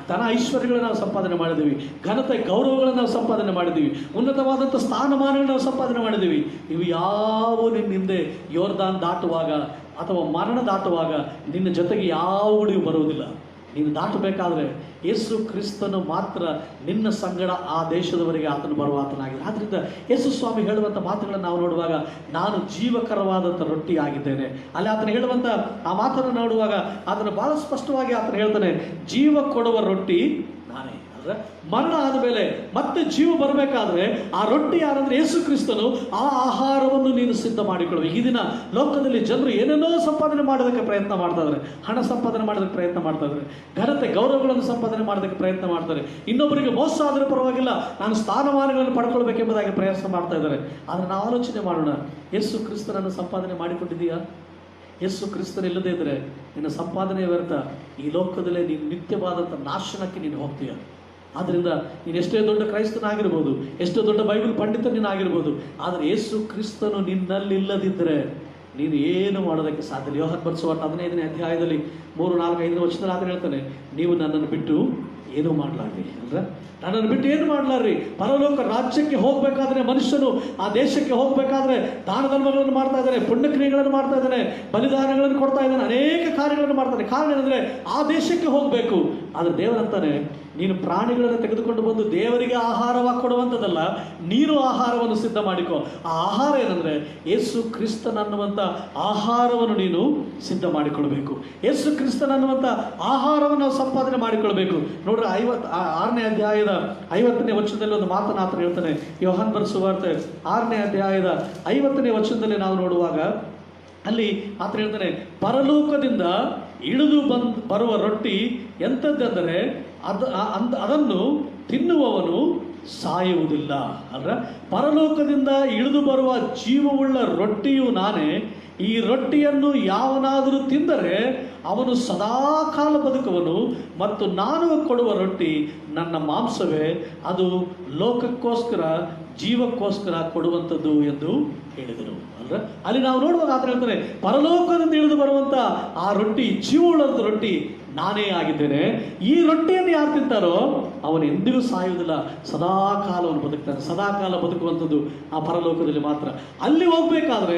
ಧನ ಐಶ್ವರ್ಯಗಳನ್ನ ನಾವು ಸಂಪಾದನೆ ಮಾಡಿದ್ದೀವಿ, ಘನತೆ ಗೌರವಗಳನ್ನು ನಾವು ಸಂಪಾದನೆ ಮಾಡಿದ್ದೀವಿ, ಉನ್ನತವಾದಂಥ ಸ್ಥಾನಮಾನಗಳನ್ನು ನಾವು ಸಂಪಾದನೆ ಮಾಡಿದ್ದೀವಿ. ಇವು ಯಾವ ನಿನ್ನ ಹಿಂದೆ ಯೋರ್ದಾನ್ ದಾಟುವಾಗ ಅಥವಾ ಮರಣ ದಾಟುವಾಗ ನಿನ್ನ ಜೊತೆಗೆ ಯಾವುಡಿಯೂ ಬರುವುದಿಲ್ಲ. ನೀನು ದಾಟಬೇಕಾದ್ರೆ ಯೇಸು ಕ್ರಿಸ್ತನು ಮಾತ್ರ ನಿನ್ನ ಸಂಗಡ ಆ ದೇಶದವರೆಗೆ ಆತನು ಬರುವ ಆತನಾಗಿದೆ. ಆದ್ದರಿಂದ ಯೇಸು ಸ್ವಾಮಿ ಹೇಳುವಂಥ ಮಾತುಗಳನ್ನು ನಾವು ನೋಡುವಾಗ, ನಾನು ಜೀವಕರವಾದಂಥ ರೊಟ್ಟಿ ಆಗಿದ್ದೇನೆ. ಅಲ್ಲಿ ಆತನು ಹೇಳುವಂಥ ಆ ಮಾತನ್ನು ನೋಡುವಾಗ ಆತನು ಬಹಳ ಸ್ಪಷ್ಟವಾಗಿ ಆತನು ಹೇಳ್ತಾನೆ, ಜೀವ ಕೊಡುವ ರೊಟ್ಟಿ ನಾನೇ. ಅಂದ್ರೆ ಮರಣ ಆದಮೇಲೆ ಮತ್ತೆ ಜೀವ ಬರಬೇಕಾದ್ರೆ ಆ ರೊಟ್ಟಿ ಯಾರಂದ್ರೆ ಯೇಸು ಕ್ರಿಸ್ತನು. ಆ ಆಹಾರವನ್ನು ನೀನು ಸಿದ್ಧ ಮಾಡಿಕೊಳ್ಳಬೇಕು. ಈ ದಿನ ಲೋಕದಲ್ಲಿ ಜನರು ಏನೇನೋ ಸಂಪಾದನೆ ಮಾಡೋದಕ್ಕೆ ಪ್ರಯತ್ನ ಮಾಡ್ತಾ ಇದ್ದಾರೆ. ಹಣ ಸಂಪಾದನೆ ಮಾಡೋದಕ್ಕೆ ಪ್ರಯತ್ನ ಮಾಡ್ತಾ ಇದ್ದಾರೆ. ಘನತೆ ಗೌರವಗಳನ್ನು ಸಂಪಾದನೆ ಮಾಡೋದಕ್ಕೆ ಪ್ರಯತ್ನ ಮಾಡ್ತಾರೆ. ಇನ್ನೊಬ್ಬರಿಗೆ ಮೋಸ ಆದರೂ ಪರವಾಗಿಲ್ಲ, ನಾನು ಸ್ಥಾನಮಾನಗಳನ್ನು ಪಡ್ಕೊಳ್ಬೇಕೆಂಬುದಾಗಿ ಪ್ರಯತ್ನ ಮಾಡ್ತಾ ಇದ್ದಾರೆ. ಆದರೆ ನಾವು ಆಲೋಚನೆ ಮಾಡೋಣ, ಯೇಸು ಕ್ರಿಸ್ತನನ್ನು ಸಂಪಾದನೆ ಮಾಡಿಕೊಂಡಿದೀಯಾ? ಯೇಸು ಕ್ರಿಸ್ತನ ಇಲ್ಲದೇ ಇದ್ರೆ ನಿನ್ನ ಸಂಪಾದನೆ ವ್ಯರ್ಥ. ಈ ಲೋಕದಲ್ಲೇ ನೀನು ನಿತ್ಯವಾದಂಥ ನಾಶನಕ್ಕೆ ನೀನು ಹೋಗ್ತೀಯ. ಆದ್ದರಿಂದ ನೀನು ಎಷ್ಟೇ ದೊಡ್ಡ ಕ್ರೈಸ್ತನಾಗಿರ್ಬೋದು, ಎಷ್ಟೋ ದೊಡ್ಡ ಬೈಬಲ್ ಪಂಡಿತ ನೀನಾಗಿರ್ಬೋದು, ಆದರೆ ಯೇಸು ಕ್ರಿಸ್ತನು ನಿನ್ನಲ್ಲಿಲ್ಲದಿದ್ದರೆ ನೀನು ಏನು ಮಾಡೋದಕ್ಕೆ ಸಾಧ್ಯ ಇಲ್ಲ. ಯೋಹಾನ ಬರೆಸುವಾರ್ತೆ 15ನೇ ಅಧ್ಯಾಯದಲ್ಲಿ 3, 4, 5 ವಚನದಲ್ಲಿ ಆದ್ರೆ ಹೇಳ್ತಾನೆ, ನೀವು ನನ್ನನ್ನು ಬಿಟ್ಟು ಏನೂ ಮಾಡಲಾರ್ರಿ. ಅಂದ್ರೆ ನನ್ನನ್ನು ಬಿಟ್ಟು ಏನು ಮಾಡಲಾರ್ರಿ. ಪರಲೋಕ ರಾಜ್ಯಕ್ಕೆ ಹೋಗ್ಬೇಕಾದ್ರೆ ಮನುಷ್ಯನು ಆ ದೇಶಕ್ಕೆ ಹೋಗ್ಬೇಕಾದ್ರೆ ದಾನ ಧರ್ಮಗಳನ್ನು ಮಾಡ್ತಾ ಇದ್ದಾನೆ, ಪುಣ್ಯಕ್ರಿಯೆಗಳನ್ನು ಮಾಡ್ತಾ ಇದ್ದಾನೆ, ಬಲಿದಾನಗಳನ್ನು ಕೊಡ್ತಾ ಇದ್ದಾನೆ, ಅನೇಕ ಕಾರ್ಯಗಳನ್ನು ಮಾಡ್ತಾನೆ. ಕಾರಣ ಏನಂದ್ರೆ ಆ ದೇಶಕ್ಕೆ ಹೋಗಬೇಕು. ಆದರೆ ದೇವರಂತಾನೆ, ನೀನು ಪ್ರಾಣಿಗಳನ್ನು ತೆಗೆದುಕೊಂಡು ಬಂದು ದೇವರಿಗೆ ಆಹಾರವಾಗಿ ಕೊಡುವಂಥದ್ದಲ್ಲ, ನೀನು ಆಹಾರವನ್ನು ಸಿದ್ಧ ಮಾಡಿಕೊ. ಆ ಆಹಾರ ಏನಂದ್ರೆ ಯೇಸು ಕ್ರಿಸ್ತನನ್ನುವಂಥ ಆಹಾರವನ್ನು ನೀನು ಸಿದ್ಧ ಮಾಡಿಕೊಳ್ಬೇಕು. ಯೇಸು ಕ್ರಿಸ್ತನನ್ನುವಂಥ ಆಹಾರವನ್ನು ನಾವು ಸಂಪಾದನೆ ಮಾಡಿಕೊಳ್ಬೇಕು. ನೋಡ್ರಿ 6ನೇ ಅಧ್ಯಾಯದ 50ನೇ ವಚನದಲ್ಲಿ ಒಂದು ಮಾತನ್ನು ಆತನು ಹೇಳ್ತಾನೆ. ಯೋಹಾನ ಬರೆಸುವಾರ್ತೆ 6ನೇ ಅಧ್ಯಾಯದ 50ನೇ ವಚನದಲ್ಲಿ ನಾವು ನೋಡುವಾಗ ಅಲ್ಲಿ ಆತ ಹೇಳ್ತಾನೆ, ಪರಲೋಕದಿಂದ ಇಳಿದು ಬರುವ ರೊಟ್ಟಿ ಎಂಥದ್ದೆಂದರೆ ಅದನ್ನು ತಿನ್ನುವವನು ಸಾಯುವುದಿಲ್ಲ. ಅಂದ್ರೆ ಪರಲೋಕದಿಂದ ಇಳಿದು ಬರುವ ಜೀವವುಳ್ಳ ರೊಟ್ಟಿಯು ನಾನೇ. ಈ ರೊಟ್ಟಿಯನ್ನು ಯಾವನಾದರೂ ತಿಂದರೆ ಅವನು ಸದಾಕಾಲ ಬದುಕುವನು. ಮತ್ತು ನಾನು ಕೊಡುವ ರೊಟ್ಟಿ ನನ್ನ ಮಾಂಸವೇ, ಅದು ಲೋಕಕ್ಕೋಸ್ಕರ ಜೀವಕ್ಕೋಸ್ಕರ ಕೊಡುವಂಥದ್ದು ಎಂದು ಹೇಳಿದರು. ಅಂದ್ರೆ ಅಲ್ಲಿ ನಾವು ನೋಡುವಾಗ ಆತ ಹೇಳ್ತಾನೆ, ಪರಲೋಕದಿಂದ ಇಳಿದು ಬರುವಂಥ ಆ ರೊಟ್ಟಿ, ಜೀವವುಳ್ಳಂಥ ರೊಟ್ಟಿ ನಾನೇ ಆಗಿದ್ದೇನೆ. ಈ ರೊಟ್ಟಿಯನ್ನು ಯಾರು ತಿಂತಾರೋ ಅವನು ಎಂದಿಗೂ ಸಾಯುವುದಿಲ್ಲ, ಸದಾಕಾಲ ಅವನು ಬದುಕ್ತಾನೆ. ಸದಾಕಾಲ ಬದುಕುವಂಥದ್ದು ಆ ಪರಲೋಕದಲ್ಲಿ ಮಾತ್ರ. ಅಲ್ಲಿ ಹೋಗ್ಬೇಕಾದ್ರೆ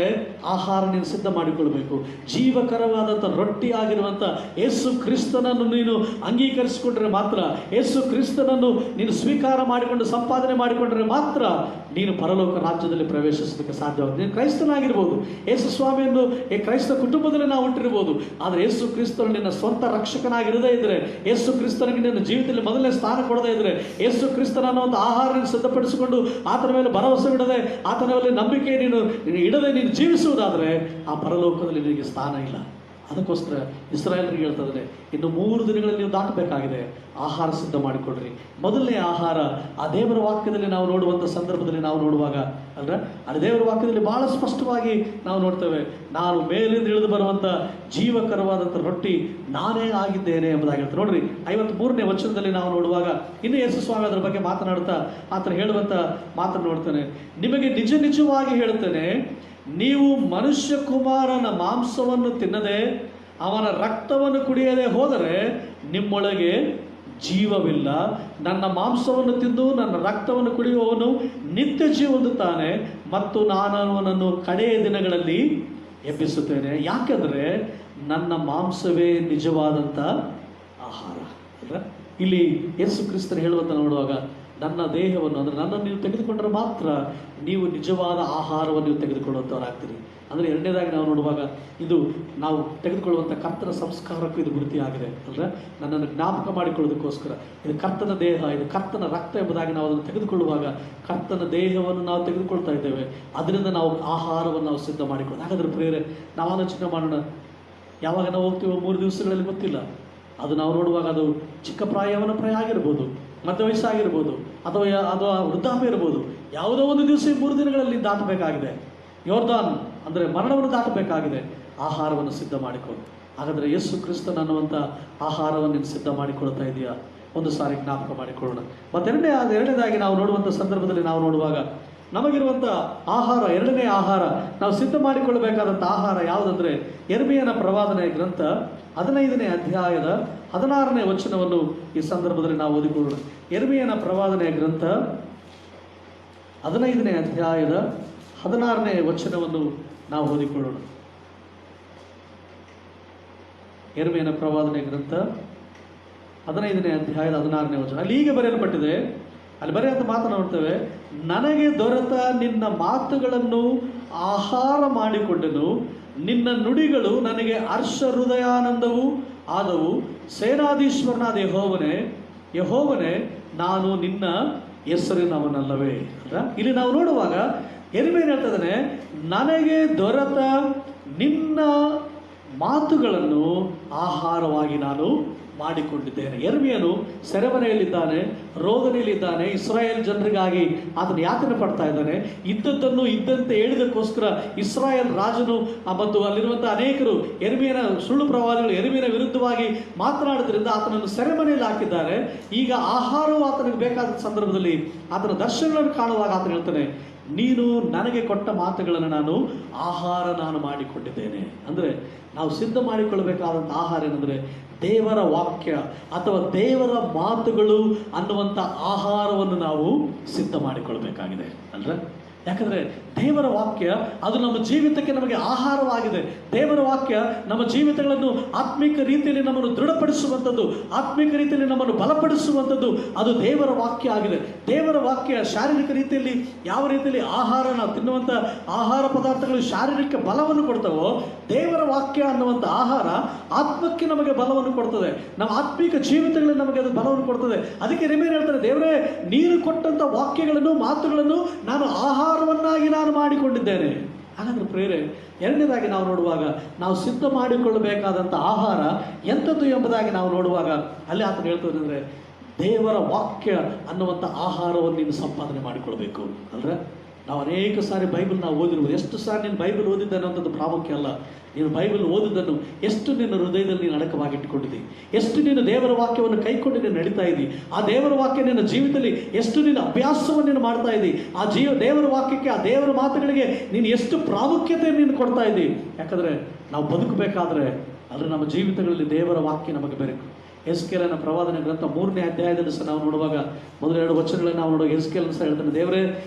ಆಹಾರ ನೀನು ಸಿದ್ಧ ಮಾಡಿಕೊಳ್ಬೇಕು. ಜೀವಕರವಾದಂಥ ರೊಟ್ಟಿ ಆಗಿರುವಂಥ ಯೇಸು ಕ್ರಿಸ್ತನನ್ನು ನೀನು ಅಂಗೀಕರಿಸಿಕೊಂಡ್ರೆ ಮಾತ್ರ, ಯೇಸು ಕ್ರಿಸ್ತನನ್ನು ನೀನು ಸ್ವೀಕಾರ ಮಾಡಿಕೊಂಡು ಸಂಪಾದನೆ ಮಾಡಿಕೊಂಡ್ರೆ ಮಾತ್ರ ನೀನು ಪರಲೋಕ ರಾಜ್ಯದಲ್ಲಿ ಪ್ರವೇಶಿಸೋದಕ್ಕೆ ಸಾಧ್ಯವಾಗುತ್ತೆ. ನೀನು ಕ್ರೈಸ್ತನಾಗಿರ್ಬೋದು, ಯೇಸು ಸ್ವಾಮಿಯನ್ನು ಈ ಕ್ರೈಸ್ತ ಕುಟುಂಬದಲ್ಲಿ ನಾವು ಹುಟ್ಟಿರ್ಬೋದು, ಆದರೆ ಯೇಸು ಕ್ರಿಸ್ತನು ನಿನ್ನ ಸ್ವಂತ ರಕ್ಷಕನಾಗಿರದೇ ಇದ್ರೆ, ಯೇಸು ಕ್ರಿಸ್ತನಿಗೆ ನಿನ್ನ ಜೀವಿತದಲ್ಲಿ ಮೊದಲನೇ ಸ್ಥಾನ ಕೊಡದೇ ಇದ್ರೆ, ಯೇಸು ಕ್ರಿಸ್ತನ ಅನ್ನೋ ಒಂದು ಆಹಾರ ಸಿದ್ಧಪಡಿಸಿಕೊಂಡು ಆತನ ಮೇಲೆ ಭರವಸೆ ಇಡದೆ, ಆತನ ಮೇಲೆ ನಂಬಿಕೆ ನೀನು ಇಡದೆ ನೀನು ಜೀವಿಸುವುದಾದರೆ ಆ ಪರಲೋಕದಲ್ಲಿ ನಿನಗೆ ಸ್ಥಾನ ಇಲ್ಲ. ಅದಕ್ಕೋಸ್ಕರ ಇಸ್ರಾಯೇಲರಿಗೆ ಹೇಳ್ತಾ ಇದ್ದಾರೆ, ಇನ್ನು 3 ದಿನಗಳಲ್ಲಿ ನೀವು ದಾಟಬೇಕಾಗಿದೆ, ಆಹಾರ ಸಿದ್ಧ ಮಾಡಿಕೊಡ್ರಿ. ಮೊದಲನೇ ಆಹಾರ ಆ ದೇವರ ವಾಕ್ಯದಲ್ಲಿ ನಾವು ನೋಡುವಂಥ ಸಂದರ್ಭದಲ್ಲಿ ನಾವು ನೋಡುವಾಗ ಅಂದ್ರೆ ಆ ದೇವರ ವಾಕ್ಯದಲ್ಲಿ ಬಹಳ ಸ್ಪಷ್ಟವಾಗಿ ನಾವು ನೋಡ್ತೇವೆ, ನಾನು ಮೇಲಿಂದ ಇಳಿದು ಬರುವಂಥ ಜೀವಕರವಾದಂಥ ರೊಟ್ಟಿ ನಾನೇ ಆಗಿದ್ದೇನೆ ಎಂಬುದಾಗಿ ಹೇಳ್ತಾರೆ. ನೋಡ್ರಿ 53ನೇ ವಚನದಲ್ಲಿ ನಾವು ನೋಡುವಾಗ ಇನ್ನು ಯೇಸು ಸ್ವಾಮಿ ಅದರ ಬಗ್ಗೆ ಮಾತನಾಡ್ತಾ ಆತನು ಹೇಳುವಂಥ ಮಾತನ್ನು ನೋಡ್ತಾನೆ, ನಿಮಗೆ ನಿಜ ನಿಜವಾಗಿ ಹೇಳುತ್ತೇನೆ, ನೀವು ಮನುಷ್ಯ ಕುಮಾರನ ಮಾಂಸವನ್ನು ತಿನ್ನದೆ ಅವನ ರಕ್ತವನ್ನು ಕುಡಿಯದೆ ಹೋದರೆ ನಿಮ್ಮೊಳಗೆ ಜೀವವಿಲ್ಲ. ನನ್ನ ಮಾಂಸವನ್ನು ತಿಂದು ನನ್ನ ರಕ್ತವನ್ನು ಕುಡಿಯುವವನು ನಿತ್ಯ ಜೀವ ಹೊಂದುತ್ತಾನೆ, ಮತ್ತು ನಾನು ಅವನನ್ನು ಕಡೆಯ ದಿನಗಳಲ್ಲಿ ಎಬ್ಬಿಸುತ್ತೇನೆ. ಯಾಕೆಂದರೆ ನನ್ನ ಮಾಂಸವೇ ನಿಜವಾದಂಥ ಆಹಾರ. ಇಲ್ಲಿ ಯೇಸು ಕ್ರಿಸ್ತರು ಹೇಳುವಂತ ನೋಡುವಾಗ, ನನ್ನ ದೇಹವನ್ನು ಅಂದರೆ ನನ್ನನ್ನು ನೀವು ತೆಗೆದುಕೊಂಡ್ರೆ ಮಾತ್ರ ನೀವು ನಿಜವಾದ ಆಹಾರವನ್ನು ನೀವು ತೆಗೆದುಕೊಳ್ಳುವಂಥವರಾಗ್ತೀರಿ. ಅಂದರೆ ಎರಡನೇದಾಗಿ ನಾವು ನೋಡುವಾಗ ಇದು ನಾವು ತೆಗೆದುಕೊಳ್ಳುವಂಥ ಕರ್ತನ ಸಂಸ್ಕಾರಕ್ಕೂ ಇದು ಗುರುತಿಯಾಗಿದೆ. ಅಂದರೆ ನನ್ನನ್ನು ಜ್ಞಾಪಕ ಮಾಡಿಕೊಳ್ಳೋದಕ್ಕೋಸ್ಕರ ಇದು ಕರ್ತನ ದೇಹ, ಇದು ಕರ್ತನ ರಕ್ತ ಎಂಬುದಾಗಿ ನಾವು ಅದನ್ನು ತೆಗೆದುಕೊಳ್ಳುವಾಗ ಕರ್ತನ ದೇಹವನ್ನು ನಾವು ತೆಗೆದುಕೊಳ್ತಾ ಇದ್ದೇವೆ. ಅದರಿಂದ ನಾವು ಆಹಾರವನ್ನು ನಾವು ಸಿದ್ಧ ಮಾಡಿಕೊಳ್ಳೋದು. ಹಾಗಾದರೆ ಪ್ರಿಯರೇ, ನಾವು ಆಲೋಚನೆ ಮಾಡೋಣ, ಯಾವಾಗ ನಾವು ಹೋಗ್ತೀವೋ 3 ದಿವಸಗಳಲ್ಲಿ ಗೊತ್ತಿಲ್ಲ. ಅದು ನಾವು ನೋಡುವಾಗ ಅದು ಚಿಕ್ಕ ಪ್ರಾಯವನ ಪ್ರಾಯ ಆಗಿರ್ಬೋದು, ಮಧ್ಯ ವಯಸ್ಸಾಗಿರ್ಬೋದು, ಅಥವಾ ವೃದ್ಧಾಪ್ಯ ಇರ್ಬೋದು. ಯಾವುದೋ ಒಂದು ದಿವಸ 3 ದಿನಗಳಲ್ಲಿ ದಾಟಬೇಕಾಗಿದೆ. ಯೋರ್ದಾನ್ ಅಂದರೆ ಮರಣವನ್ನು ದಾಟಬೇಕಾಗಿದೆ. ಆಹಾರವನ್ನು ಸಿದ್ಧ ಮಾಡಿಕೊಳ್ಳು. ಹಾಗಾದರೆ ಯೇಸು ಕ್ರಿಸ್ತನ ಅನ್ನುವಂಥ ಆಹಾರವನ್ನು ನೀನು ಸಿದ್ಧ ಮಾಡಿಕೊಳ್ತಾ ಇದೆಯಾ? ಒಂದು ಸಾರಿ ಜ್ಞಾಪಕ ಮಾಡಿಕೊಳ್ಳೋಣ. ಎರಡನೇದಾಗಿ ನಾವು ನೋಡುವಂಥ ಸಂದರ್ಭದಲ್ಲಿ ನಾವು ನೋಡುವಾಗ ನಮಗಿರುವಂಥ ಆಹಾರ, ಎರಡನೇ ಆಹಾರ, ನಾವು ಸಿದ್ಧ ಮಾಡಿಕೊಳ್ಳಬೇಕಾದಂಥ ಆಹಾರ ಯಾವುದಂದರೆ ಯೆರೆಮೀಯನ ಪ್ರವಾದನೆಯ ಗ್ರಂಥ 15ನೇ ಅಧ್ಯಾಯದ 16ನೇ ವಚನವನ್ನು ಈ ಸಂದರ್ಭದಲ್ಲಿ ನಾವು ಓದಿಕೊಳ್ಳೋಣ. ಯೆರೆಮೀಯನ ಪ್ರವಾದನೆಯ ಗ್ರಂಥ 15ನೇ ಅಧ್ಯಾಯದ 16ನೇ ವಚನವನ್ನು ನಾವು ಓದಿಕೊಳ್ಳೋಣ. ಯೆರೆಮೀಯನ ಪ್ರವಾದನೆಯ ಗ್ರಂಥ 15ನೇ ಅಧ್ಯಾಯದ 16ನೇ ವಚನ. ಅಲ್ಲಿ ಹೀಗೆ ಬರೆಯಲ್ಪಟ್ಟಿದೆ, ಅಲ್ಲಿ ಬರೆಯುವಂಥ ಮಾತನ್ನು ನೋಡ್ತೇವೆ, ನನಗೆ ದೊರೆತ ನಿನ್ನ ಮಾತುಗಳನ್ನು ಆಹಾರ ಮಾಡಿಕೊಂಡೆನು, ನಿನ್ನ ನುಡಿಗಳು ನನಗೆ ಹರ್ಷ ಹೃದಯಾನಂದವೂ ಆದವು. ಸೇನಾಧೀಶ್ವರನಾದ ಯೆಹೋವನೇ, ಯೆಹೋವನೇ ನಾನು ನಿನ್ನ ಹೆಸರಿನವನಲ್ಲವೇ ಅಂತ ಇಲ್ಲಿ ನಾವು ನೋಡುವಾಗ ಯೆರೆಮೀಯನು ಹೇಳ್ತಾ ಇದ್ದಾನೆ, ನನಗೆ ದೊರೆತ ನಿನ್ನ ಮಾತುಗಳನ್ನು ಆಹಾರವಾಗಿ ನಾನು ಮಾಡಿಕೊಂಡಿದ್ದೇನೆ. ಯೆರೆಮೀಯನು ಸೆರೆಮನೆಯಲ್ಲಿದ್ದಾನೆ, ರೋದನೆಯಲ್ಲಿದ್ದಾನೆ, ಇಸ್ರಾಯೇಲ್ ಜನರಿಗಾಗಿ ಆತನು ಯಾತನೆ ಪಡ್ತಾ ಇದ್ದಾನೆ. ಇದ್ದದ್ದನ್ನು ಇದ್ದಂತೆ ಹೇಳಿದಕ್ಕೋಸ್ಕರ ಇಸ್ರಾಯೇಲ್ ರಾಜನು ಮತ್ತು ಅಲ್ಲಿರುವಂಥ ಅನೇಕರು ಯೆರೆಮೀಯನ ಸುಳ್ಳು ಪ್ರವಾದಿಗಳು ಯೆರೆಮೀಯನ ವಿರುದ್ಧವಾಗಿ ಮಾತನಾಡೋದ್ರಿಂದ ಆತನನ್ನು ಸೆರೆಮನೆಯಲ್ಲಿ ಹಾಕಿದ್ದಾರೆ. ಈಗ ಆಹಾರವು ಆತನಿಗೆ ಬೇಕಾದ ಸಂದರ್ಭದಲ್ಲಿ ಆತನ ದರ್ಶನಗಳನ್ನು ಕಾಣುವಾಗ ಆತನು ಹೇಳ್ತಾನೆ, ನೀನು ನನಗೆ ಕೊಟ್ಟ ಮಾತುಗಳನ್ನು ನಾನು ಮಾಡಿಕೊಂಡಿದ್ದೇನೆ. ಅಂದರೆ ನಾವು ಸಿದ್ಧ ಮಾಡಿಕೊಳ್ಳಬೇಕಾದಂಥ ಆಹಾರ ಏನಂದರೆ ದೇವರ ವಾಕ್ಯ ಅಥವಾ ದೇವರ ಮಾತುಗಳು ಅನ್ನುವಂಥ ಆಹಾರವನ್ನು ನಾವು ಸಿದ್ಧ ಮಾಡಿಕೊಳ್ಬೇಕಾಗಿದೆ ಅಲ್ರ. ಯಾಕಂದರೆ ದೇವರ ವಾಕ್ಯ ಅದು ನಮ್ಮ ಜೀವಿತಕ್ಕೆ ನಮಗೆ ಆಹಾರವಾಗಿದೆ. ದೇವರ ವಾಕ್ಯ ನಮ್ಮ ಜೀವಿತಗಳನ್ನು ಆತ್ಮಿಕ ರೀತಿಯಲ್ಲಿ ನಮ್ಮನ್ನು ದೃಢಪಡಿಸುವಂಥದ್ದು, ಆತ್ಮಿಕ ರೀತಿಯಲ್ಲಿ ನಮ್ಮನ್ನು ಬಲಪಡಿಸುವಂಥದ್ದು ಅದು ದೇವರ ವಾಕ್ಯ ಆಗಿದೆ. ದೇವರ ವಾಕ್ಯ ಶಾರೀರಿಕ ರೀತಿಯಲ್ಲಿ ಯಾವ ರೀತಿಯಲ್ಲಿ ಆಹಾರ ನಾವು ತಿನ್ನುವಂಥ ಆಹಾರ ಪದಾರ್ಥಗಳು ಶಾರೀರಿಕ ಬಲವನ್ನು ಕೊಡ್ತವೋ, ದೇವರ ವಾಕ್ಯ ಅನ್ನುವಂಥ ಆಹಾರ ಆತ್ಮಕ್ಕೆ ನಮಗೆ ಬಲವನ್ನು ಕೊಡ್ತದೆ. ನಮ್ಮ ಆತ್ಮಿಕ ಜೀವಿತಗಳಲ್ಲಿ ನಮಗೆ ಅದು ಬಲವನ್ನು ಕೊಡ್ತದೆ. ಅದಕ್ಕೆ ಯೆರೆಮೀಯನು ಹೇಳ್ತಾರೆ, ದೇವರೇ ನೀನು ಕೊಟ್ಟಂಥ ವಾಕ್ಯಗಳನ್ನು ಮಾತುಗಳನ್ನು ನಾನು ಆಹಾರವನ್ನಾಗಿ ನಾನು ಮಾಡಿಕೊಂಡಿದ್ದೇನೆ. ಹಾಗಾದ್ರೆ ಪ್ರೇರೆ, ಎರಡನೇದಾಗಿ ನಾವು ನೋಡುವಾಗ ನಾವು ಸಿದ್ಧ ಮಾಡಿಕೊಳ್ಳಬೇಕಾದಂಥ ಆಹಾರ ಎಂಥದ್ದು ಎಂಬುದಾಗಿ ನಾವು ನೋಡುವಾಗ ಅಲ್ಲಿ ಆತನು ಹೇಳ್ತದೆ ಅಂದರೆ ದೇವರ ವಾಕ್ಯ ಅನ್ನುವಂಥ ಆಹಾರವನ್ನು ನೀನು ಸಂಪಾದನೆ ಮಾಡಿಕೊಳ್ಬೇಕು. ಅಂದರೆ ನಾವು ಅನೇಕ ಸಾರಿ ಬೈಬಲ್ ನಾವು ಓದಿರ್ಬೋದು. ಎಷ್ಟು ಸಾರಿ ನೀನು ಬೈಬಲ್ ಓದಿದ್ದ ಅನ್ನೋಂಥದ್ದು ಪ್ರಾಮುಖ್ಯ ಅಲ್ಲ. ನೀನು ಬೈಬಲ್ ಓದಿದ್ದನ್ನು ಎಷ್ಟು ನಿನ್ನ ಹೃದಯದಲ್ಲಿ ನೀನು ಅಡಕವಾಗಿಟ್ಟುಕೊಂಡಿದ್ದಿ, ಎಷ್ಟು ನೀನು ದೇವರ ವಾಕ್ಯವನ್ನು ಕೈಕೊಂಡು ನೀನು ನಡೀತಾ ಇದ್ದಿ, ಆ ದೇವರ ವಾಕ್ಯ ನಿನ್ನ ಜೀವಿತದಲ್ಲಿ ಎಷ್ಟು ನೀನು ಅಭ್ಯಾಸವನ್ನು ನೀನು ಮಾಡ್ತಾ ಇದ್ದಿ, ಆ ದೇವರ ವಾಕ್ಯಕ್ಕೆ ಆ ದೇವರ ಮಾತುಗಳಿಗೆ ನೀನು ಎಷ್ಟು ಪ್ರಾಮುಖ್ಯತೆ ನೀನು ಕೊಡ್ತಾ ಇದ್ದಿ. ಯಾಕಂದರೆ ನಾವು ಬದುಕಬೇಕಾದ್ರೆ ಆದರೆ ನಮ್ಮ ಜೀವಿತಗಳಲ್ಲಿ ದೇವರ ವಾಕ್ಯ ನಮಗೆ ಬೇಕು. ಎಸ್ಕೇಲನ ಪ್ರವಾದನೆ ಗ್ರಂಥ 3ನೇ ಅಧ್ಯಾಯದಲ್ಲಿ ಸಹ ನಾವು ನೋಡುವಾಗ ಮೊದಲ 2 ವಚನಗಳನ್ನು ನಾವು ನೋಡುವಾಗ ಎಸ್ಕೇಲನ ಸಹ ಹೇಳ್ತಾನೆ, ದೇವರೇ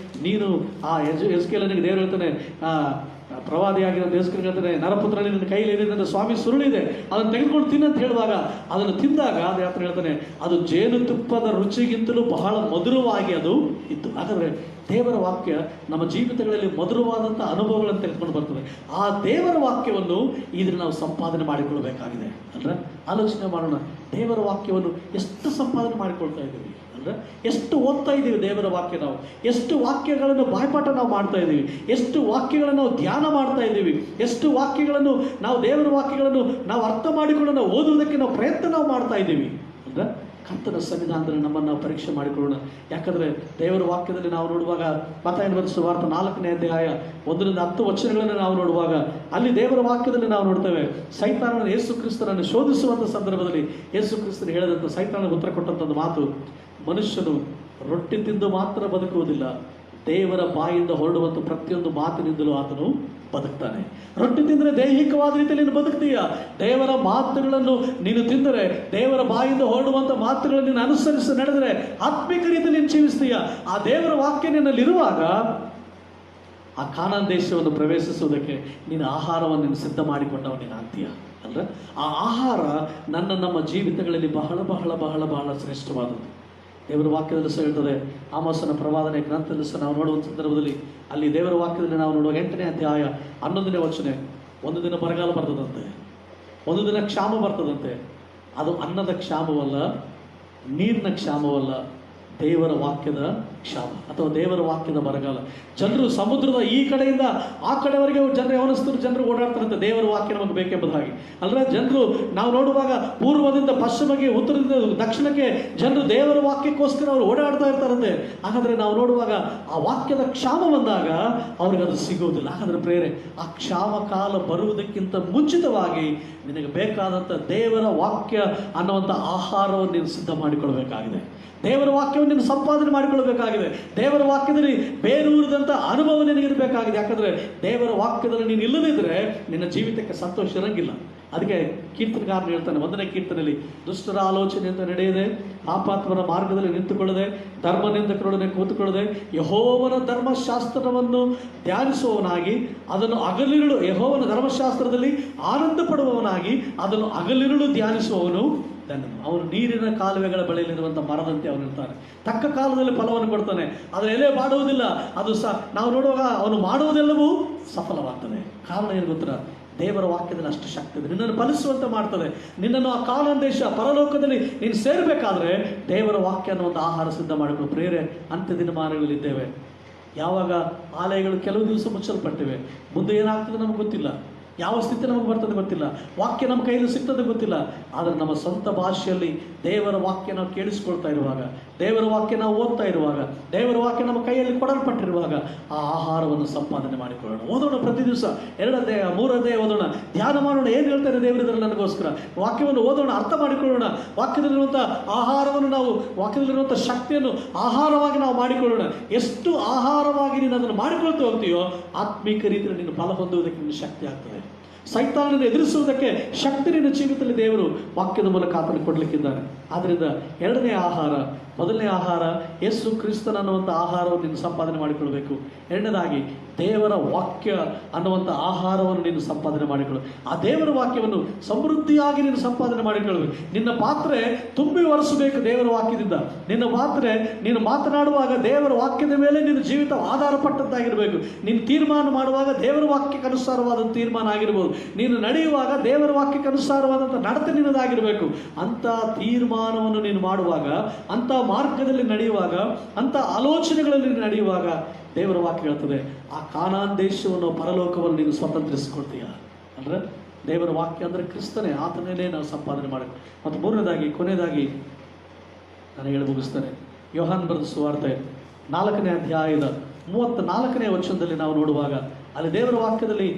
ನೀನು ಆ ಎಸ್ಕೇಲನಿಗೆ ದೇವರು ಹೇಳ್ತಾನೆ, ಪ್ರವಾದಿಯಾಗಿರೋ ಎಸ್ಕೇಲ್ ಹೇಳ್ತಾನೆ, ನರಪುತ್ರ ನಿನ್ನ ಕೈಯಲ್ಲಿ ಏನಿದೆ ಸ್ವಾಮಿ ಸುರುಳಿದೆ, ಅದನ್ನು ತೆಗೆದುಕೊಂಡು ತಿನ್ನಂತ ಹೇಳುವಾಗ ಅದನ್ನು ತಿಂದಾಗ ಅದು ಯಾತ್ರ ಹೇಳ್ತಾನೆ, ಅದು ಜೇನುತುಪ್ಪದ ರುಚಿಗಿಂತಲೂ ಬಹಳ ಮಧುರವಾಗಿ ಅದು ಇತ್ತು. ಹಾಗಾದರೆ ದೇವರ ವಾಕ್ಯ ನಮ್ಮ ಜೀವಿತಗಳಲ್ಲಿ ಮಧುರವಾದಂಥ ಅನುಭವಗಳನ್ನು ತೆಗೆದುಕೊಂಡು ಬರ್ತದೆ. ಆ ದೇವರ ವಾಕ್ಯವನ್ನು ಇದನ್ನು ನಾವು ಸಂಪಾದನೆ ಮಾಡಿಕೊಳ್ಳಬೇಕಾಗಿದೆ. ಅಂದರೆ ಆಲೋಚನೆ ಮಾಡೋಣ, ದೇವರ ವಾಕ್ಯವನ್ನು ಎಷ್ಟು ಸಂಪಾದನೆ ಮಾಡಿಕೊಳ್ತಾ ಇದ್ದೀವಿ, ಅಂದರೆ ಎಷ್ಟು ಓದ್ತಾ ಇದ್ದೀವಿ ದೇವರ ವಾಕ್ಯ, ನಾವು ಎಷ್ಟು ವಾಕ್ಯಗಳನ್ನು ಬಾಯ್ಪಾಠ ನಾವು ಮಾಡ್ತಾ ಇದ್ದೀವಿ, ಎಷ್ಟು ವಾಕ್ಯಗಳನ್ನು ನಾವು ಧ್ಯಾನ ಮಾಡ್ತಾ ಇದ್ದೀವಿ, ಎಷ್ಟು ವಾಕ್ಯಗಳನ್ನು ನಾವು ದೇವರ ವಾಕ್ಯಗಳನ್ನು ನಾವು ಅರ್ಥ ಮಾಡಿಕೊಂಡು ನಾವು ಓದುವುದಕ್ಕೆ ನಾವು ಪ್ರಯತ್ನ ನಾವು ಮಾಡ್ತಾ ಇದ್ದೀವಿ. ಅಂದರೆ ಕರ್ತನ ಸನ್ನಿಧಾನದಲ್ಲಿ ನಮ್ಮನ್ನು ನಾವು ಪರೀಕ್ಷೆ ಮಾಡಿಕೊಳ್ಳೋಣ. ಯಾಕಂದರೆ ದೇವರ ವಾಕ್ಯದಲ್ಲಿ ನಾವು ನೋಡುವಾಗ ಮತ್ತಾಯನ ಬರೆದ ಸುವಾರ್ತೆ 4ನೇ ಅಧ್ಯಾಯ 1-10 ವಚನಗಳನ್ನು ನಾವು ನೋಡುವಾಗ ಅಲ್ಲಿ ದೇವರ ವಾಕ್ಯದಲ್ಲಿ ನಾವು ನೋಡ್ತೇವೆ, ಸೈತಾನನ ಯೇಸು ಕ್ರಿಸ್ತನನ್ನು ಶೋಧಿಸುವಂಥ ಸಂದರ್ಭದಲ್ಲಿ ಯೇಸು ಕ್ರಿಸ್ತನು ಹೇಳಿದಂಥ ಸೈತಾನನಿಗೆ ಉತ್ತರ ಕೊಟ್ಟಂಥದ್ದು ಮಾತು, ಮನುಷ್ಯನು ರೊಟ್ಟಿ ತಿಂದು ಮಾತ್ರ ಬದುಕುವುದಿಲ್ಲ, ದೇವರ ಬಾಯಿಂದ ಹೊರಡುವಂಥ ಪ್ರತಿಯೊಂದು ಮಾತಿನಿಂದಲೂ ಆತನು ಬದುಕ್ತಾನೆ. ರೊಟ್ಟಿ ತಿಂದರೆ ದೈಹಿಕವಾದ ರೀತಿಯಲ್ಲಿ ನೀನು ಬದುಕ್ತೀಯ. ದೇವರ ಮಾತುಗಳನ್ನು ನೀನು ತಿಂದರೆ, ದೇವರ ಬಾಯಿಂದ ಹೊರಡುವಂಥ ಮಾತುಗಳನ್ನು ನೀನು ಅನುಸರಿಸಿ ನಡೆದರೆ ಆತ್ಮಿಕ ರೀತಿಯಲ್ಲಿ ನೀನು ಜೀವಿಸ್ತೀಯ. ಆ ದೇವರ ವಾಕ್ಯ ನಿನ್ನಲ್ಲಿರುವಾಗ ಆ ಕಾನಾನ್ ದೇಶವನ್ನು ಪ್ರವೇಶಿಸುವುದಕ್ಕೆ ನೀನು ಆಹಾರವನ್ನು ನೀನು ಸಿದ್ಧ ಮಾಡಿಕೊಂಡವ ನೀನು ಆಗ್ತೀಯ. ಅಂದರೆ ಆ ಆಹಾರ ನಮ್ಮ ಜೀವಿತಗಳಲ್ಲಿ ಬಹಳ ಬಹಳ ಬಹಳ ಬಹಳ ಶ್ರೇಷ್ಠವಾದದ್ದು. ದೇವರ ವಾಕ್ಯದಲ್ಲಿ ಸಹ ಹೇಳ್ತದೆ, ಆಮೋಸನ ಪ್ರವಾದನೆ ಗ್ರಂಥದಲ್ಲಿ ಸಹ ನಾವು ನೋಡುವ ಸಂದರ್ಭದಲ್ಲಿ ಅಲ್ಲಿ ದೇವರ ವಾಕ್ಯದಲ್ಲಿ ನಾವು ನೋಡುವ 8ನೇ ಅಧ್ಯಾಯ 11ನೇ ವಚನ, ಒಂದು ದಿನ ಬರಗಾಲ ಬರ್ತದಂತೆ, ಒಂದು ದಿನ ಕ್ಷಾಮ ಬರ್ತದಂತೆ. ಅದು ಅನ್ನದ ಕ್ಷಾಮವಲ್ಲ, ನೀರಿನ ಕ್ಷಾಮವಲ್ಲ, ದೇವರ ವಾಕ್ಯದ ಕ್ಷಾಮ ಅಥವಾ ದೇವರ ವಾಕ್ಯದ ಬರಗಾಲ. ಜನರು ಸಮುದ್ರದ ಈ ಕಡೆಯಿಂದ ಆ ಕಡೆವರೆಗೆ ಜನರು ಯವನಸ್ಥರು ಜನರು ಓಡಾಡ್ತಾರಂತೆ, ದೇವರ ವಾಕ್ಯ ನಮಗೆ ಬೇಕೆಂಬುದಾಗಿ. ಅಂದರೆ ಜನರು ನಾವು ನೋಡುವಾಗ ಪೂರ್ವದಿಂದ ಪಶ್ಚಿಮಕ್ಕೆ, ಉತ್ತರದಿಂದ ದಕ್ಷಿಣಕ್ಕೆ ಜನರು ದೇವರ ವಾಕ್ಯಕ್ಕೋಸ್ಕರ ಅವರು ಓಡಾಡ್ತಾ ಇರ್ತಾರಂತೆ. ಹಾಗಾದರೆ ನಾವು ನೋಡುವಾಗ ಆ ವಾಕ್ಯದ ಕ್ಷಾಮ ಬಂದಾಗ ಅವ್ರಿಗೆ ಅದು ಸಿಗುವುದಿಲ್ಲ. ಹಾಗಾದರೆ ಪ್ರೇರೆ, ಆ ಕ್ಷಾಮ ಕಾಲ ಬರುವುದಕ್ಕಿಂತ ಮುಂಚಿತವಾಗಿ ನಿನಗೆ ಬೇಕಾದಂಥ ದೇವರ ವಾಕ್ಯ ಅನ್ನುವಂಥ ಆಹಾರವನ್ನು ನೀನು ಸಿದ್ಧ ಮಾಡಿಕೊಳ್ಬೇಕಾಗಿದೆ. ದೇವರ ವಾಕ್ಯವನ್ನು ನೀನು ಸಂಪಾದನೆ ಮಾಡಿಕೊಳ್ಳಬೇಕಾಗಿದೆ. ದೇವರ ವಾಕ್ಯದಲ್ಲಿ ಬೇರೂರಿದಂಥ ಅನುಭವ ನಿನಗಿರಬೇಕಾಗಿದೆ. ಯಾಕಂದರೆ ದೇವರ ವಾಕ್ಯದಲ್ಲಿ ನೀನು ಇಲ್ಲದಿದ್ದರೆ ನಿನ್ನ ಜೀವಿತಕ್ಕೆ ಸಂತೋಷ ಇರಂಗಿಲ್ಲ. ಅದಕ್ಕೆ ಕೀರ್ತನಗಾರನು ಹೇಳ್ತಾನೆ 1ನೇ ಕೀರ್ತನೆಯಲ್ಲಿ, ದುಷ್ಟರ ಆಲೋಚನೆಯಿಂದ ನಡೆಯದೆ, ಪಾಪಾತ್ಮನ ಮಾರ್ಗದಲ್ಲಿ ನಿಂತುಕೊಳ್ಳದೆ, ಧರ್ಮನಿಂದಕರೊಡನೆ ಕೂತುಕೊಳ್ಳದೆ, ಯೆಹೋವನ ಧರ್ಮಶಾಸ್ತ್ರವನ್ನು ಧ್ಯಾನಿಸುವವನಾಗಿ ಅದನ್ನು ಹಗಲಿರುಳು, ಯೆಹೋವನ ಧರ್ಮಶಾಸ್ತ್ರದಲ್ಲಿ ಆನಂದ ಪಡುವವನಾಗಿ ಅದನ್ನು ಹಗಲಿರುಳು ಧ್ಯಾನಿಸುವವನು ಅವನು ನೀರಿನ ಕಾಲುವೆಗಳ ಬಳಿಯಲ್ಲಿರುವಂಥ ಮರದಂತೆ ಅವನಿರ್ತಾನೆ. ತಕ್ಕ ಕಾಲದಲ್ಲಿ ಫಲವನ್ನು ಕೊಡ್ತಾನೆ, ಅದರ ಎಲೆ ಬಾಡುವುದಿಲ್ಲ. ಅದು ನಾವು ನೋಡುವಾಗ ಅವನು ಮಾಡುವುದೆಲ್ಲವೂ ಸಫಲವಾಗ್ತದೆ. ಕಾರಣ ಏನು ಗೊತ್ತಾ? ದೇವರ ವಾಕ್ಯದಲ್ಲಿ ಅಷ್ಟು ಶಕ್ತಿ ಇದೆ. ನಿನ್ನನ್ನು ಫಲಿಸುವಂತೆ ಮಾಡ್ತದೆ. ನಿನ್ನನ್ನು ಆ ಕಾನಾನ್ ದೇಶ ಪರಲೋಕದಲ್ಲಿ ನೀನು ಸೇರಬೇಕಾದ್ರೆ ದೇವರ ವಾಕ್ಯ ಅನ್ನೋ ಒಂದು ಆಹಾರ ಸಿದ್ಧ ಮಾಡಿಕೊಂಡು ಪ್ರೇರೆ ಅಂತ್ಯ ದಿನಮಾನಗಳಲ್ಲಿದ್ದೇವೆ. ಯಾವಾಗ ಆಲಯಗಳು ಕೆಲವು ದಿವಸ ಮುಚ್ಚಲ್ಪಟ್ಟಿವೆ, ಮುಂದೆ ಏನಾಗ್ತದೆ ನಮ್ಗೆ ಗೊತ್ತಿಲ್ಲ, ಯಾವ ಸ್ಥಿತಿ ನಮಗೆ ಬರ್ತದೆ ಗೊತ್ತಿಲ್ಲ, ವಾಕ್ಯ ನಮ್ಮ ಕೈಯಲ್ಲಿ ಸಿಗ್ತದೆ ಗೊತ್ತಿಲ್ಲ. ಆದರೆ ನಮ್ಮ ಸ್ವಂತ ಭಾಷೆಯಲ್ಲಿ ದೇವರ ವಾಕ್ಯ ನಾವು ಕೇಳಿಸ್ಕೊಳ್ತಾ ಇರುವಾಗ, ದೇವರ ವಾಕ್ಯ ನಾವು ಓದ್ತಾ ಇರುವಾಗ, ದೇವರ ವಾಕ್ಯ ನಮ್ಮ ಕೈಯಲ್ಲಿ ಕೊಡಲ್ಪಟ್ಟಿರುವಾಗ ಆ ಆಹಾರವನ್ನು ಸಂಪಾದನೆ ಮಾಡಿಕೊಳ್ಳೋಣ. ಓದೋಣ, ಪ್ರತಿ ದಿವಸ 2 ಅಧ್ಯಾಯ 3 ಅಧ್ಯಾಯ ಓದೋಣ, ಧ್ಯಾನ ಮಾಡೋಣ. ಏನು ಹೇಳ್ತಾರೆ ದೇವರಿದ್ರಲ್ಲಿ ನನಗೋಸ್ಕರ ವಾಕ್ಯವನ್ನು ಓದೋಣ, ಅರ್ಥ ಮಾಡಿಕೊಳ್ಳೋಣ. ವಾಕ್ಯದಲ್ಲಿರುವಂಥ ಆಹಾರವನ್ನು ನಾವು, ವಾಕ್ಯದಲ್ಲಿರುವಂಥ ಶಕ್ತಿಯನ್ನು ಆಹಾರವಾಗಿ ನಾವು ಮಾಡಿಕೊಳ್ಳೋಣ. ಎಷ್ಟು ಆಹಾರವಾಗಿ ನೀನು ಅದನ್ನು ಮಾಡಿಕೊಳ್ತಾ ಹೋಗ್ತೀಯೋ ಆತ್ಮೀಕ ರೀತಿಯಲ್ಲಿ ನೀನು ಫಲ ಹೊಂದುವುದಕ್ಕೆ ನಿನ್ನ ಶಕ್ತಿ ಆಗ್ತದೆ. ಸೈತಾನನ್ನು ಎದುರಿಸುವುದಕ್ಕೆ ಶಕ್ತಿ ನಿನ್ನ ಜೀವಿತದಲ್ಲಿ ದೇವರು ವಾಕ್ಯದ ಮೂಲಕ ಆತನ ಕೊಡಲಿಕ್ಕಿದ್ದಾನೆ. ಆದ್ದರಿಂದ 2ನೇ ಆಹಾರ, ಮೊದಲನೇ ಆಹಾರ ಯೇಸು ಕ್ರಿಸ್ತನ ಅನ್ನುವಂಥ ಆಹಾರವನ್ನು ನೀನು ಸಂಪಾದನೆ ಮಾಡಿಕೊಳ್ಬೇಕು. 2ನೇದಾಗಿ ದೇವರ ವಾಕ್ಯ ಅನ್ನುವಂಥ ಆಹಾರವನ್ನು ನೀನು ಸಂಪಾದನೆ ಮಾಡಿಕೊಳ್ಳು. ಆ ದೇವರ ವಾಕ್ಯವನ್ನು ಸಮೃದ್ಧಿಯಾಗಿ ನೀನು ಸಂಪಾದನೆ ಮಾಡಿಕೊಳ್ಳಬೇಕು. ನಿನ್ನ ಪಾತ್ರೆ ತುಂಬಿ ಒರೆಸಬೇಕು ದೇವರ ವಾಕ್ಯದಿಂದ. ನಿನ್ನ ಪಾತ್ರೆ ನೀನು ಮಾತನಾಡುವಾಗ ದೇವರ ವಾಕ್ಯದ ಮೇಲೆ ನಿನ್ನ ಜೀವಿತ ಆಧಾರಪಟ್ಟದ್ದಾಗಿರಬೇಕು. ನೀನು ತೀರ್ಮಾನ ಮಾಡುವಾಗ ದೇವರ ವಾಕ್ಯಕ್ಕೆ ಅನುಸಾರವಾದ ತೀರ್ಮಾನ ಆಗಿರ್ಬೋದು. ನೀನು ನಡೆಯುವಾಗ ದೇವರ ವಾಕ್ಯಕ್ಕೆ ಅನುಸಾರವಾದಂಥ ನಡತೆ ನಿನ್ನದಾಗಿರಬೇಕು. ಅಂಥ ತೀರ್ಮಾನವನ್ನು ನೀನು ಮಾಡುವಾಗ, ಅಂಥ ಮಾರ್ಗದಲ್ಲಿ ನಡೆಯುವಾಗ, ಅಂಥ ಆಲೋಚನೆಗಳಲ್ಲಿ ನಡೆಯುವಾಗ ದೇವರ ವಾಕ್ಯ ಹೇಳ್ತದೆ ಆ ಕಾನಾನ್ ದೇಶವನ್ನು ಪರಲೋಕವನ್ನು ನೀನು ಸ್ವತಂತ್ರಿಸಿಕೊಳ್ತೀಯ. ಅಂದರೆ ದೇವರ ವಾಕ್ಯ ಅಂದರೆ ಕ್ರಿಸ್ತನೇ, ಆತನೇ ನಾವು ಸಂಪಾದನೆ ಮಾಡಬೇಕು. ಮತ್ತು 3ನೇದಾಗಿ ಕೊನೆಯದಾಗಿ ನಾನು ಹೇಳಿ ಮುಗಿಸ್ತೇನೆ. ಯೋಹಾನ್ ಬರೆದ ಸುವಾರ್ತೆ 4ನೇ ಅಧ್ಯಾಯದ 34ನೇ ವಚನದಲ್ಲಿ ನಾವು ನೋಡುವಾಗ ಅಲ್ಲಿ ದೇವರ ವಾಕ್ಯದಲ್ಲಿ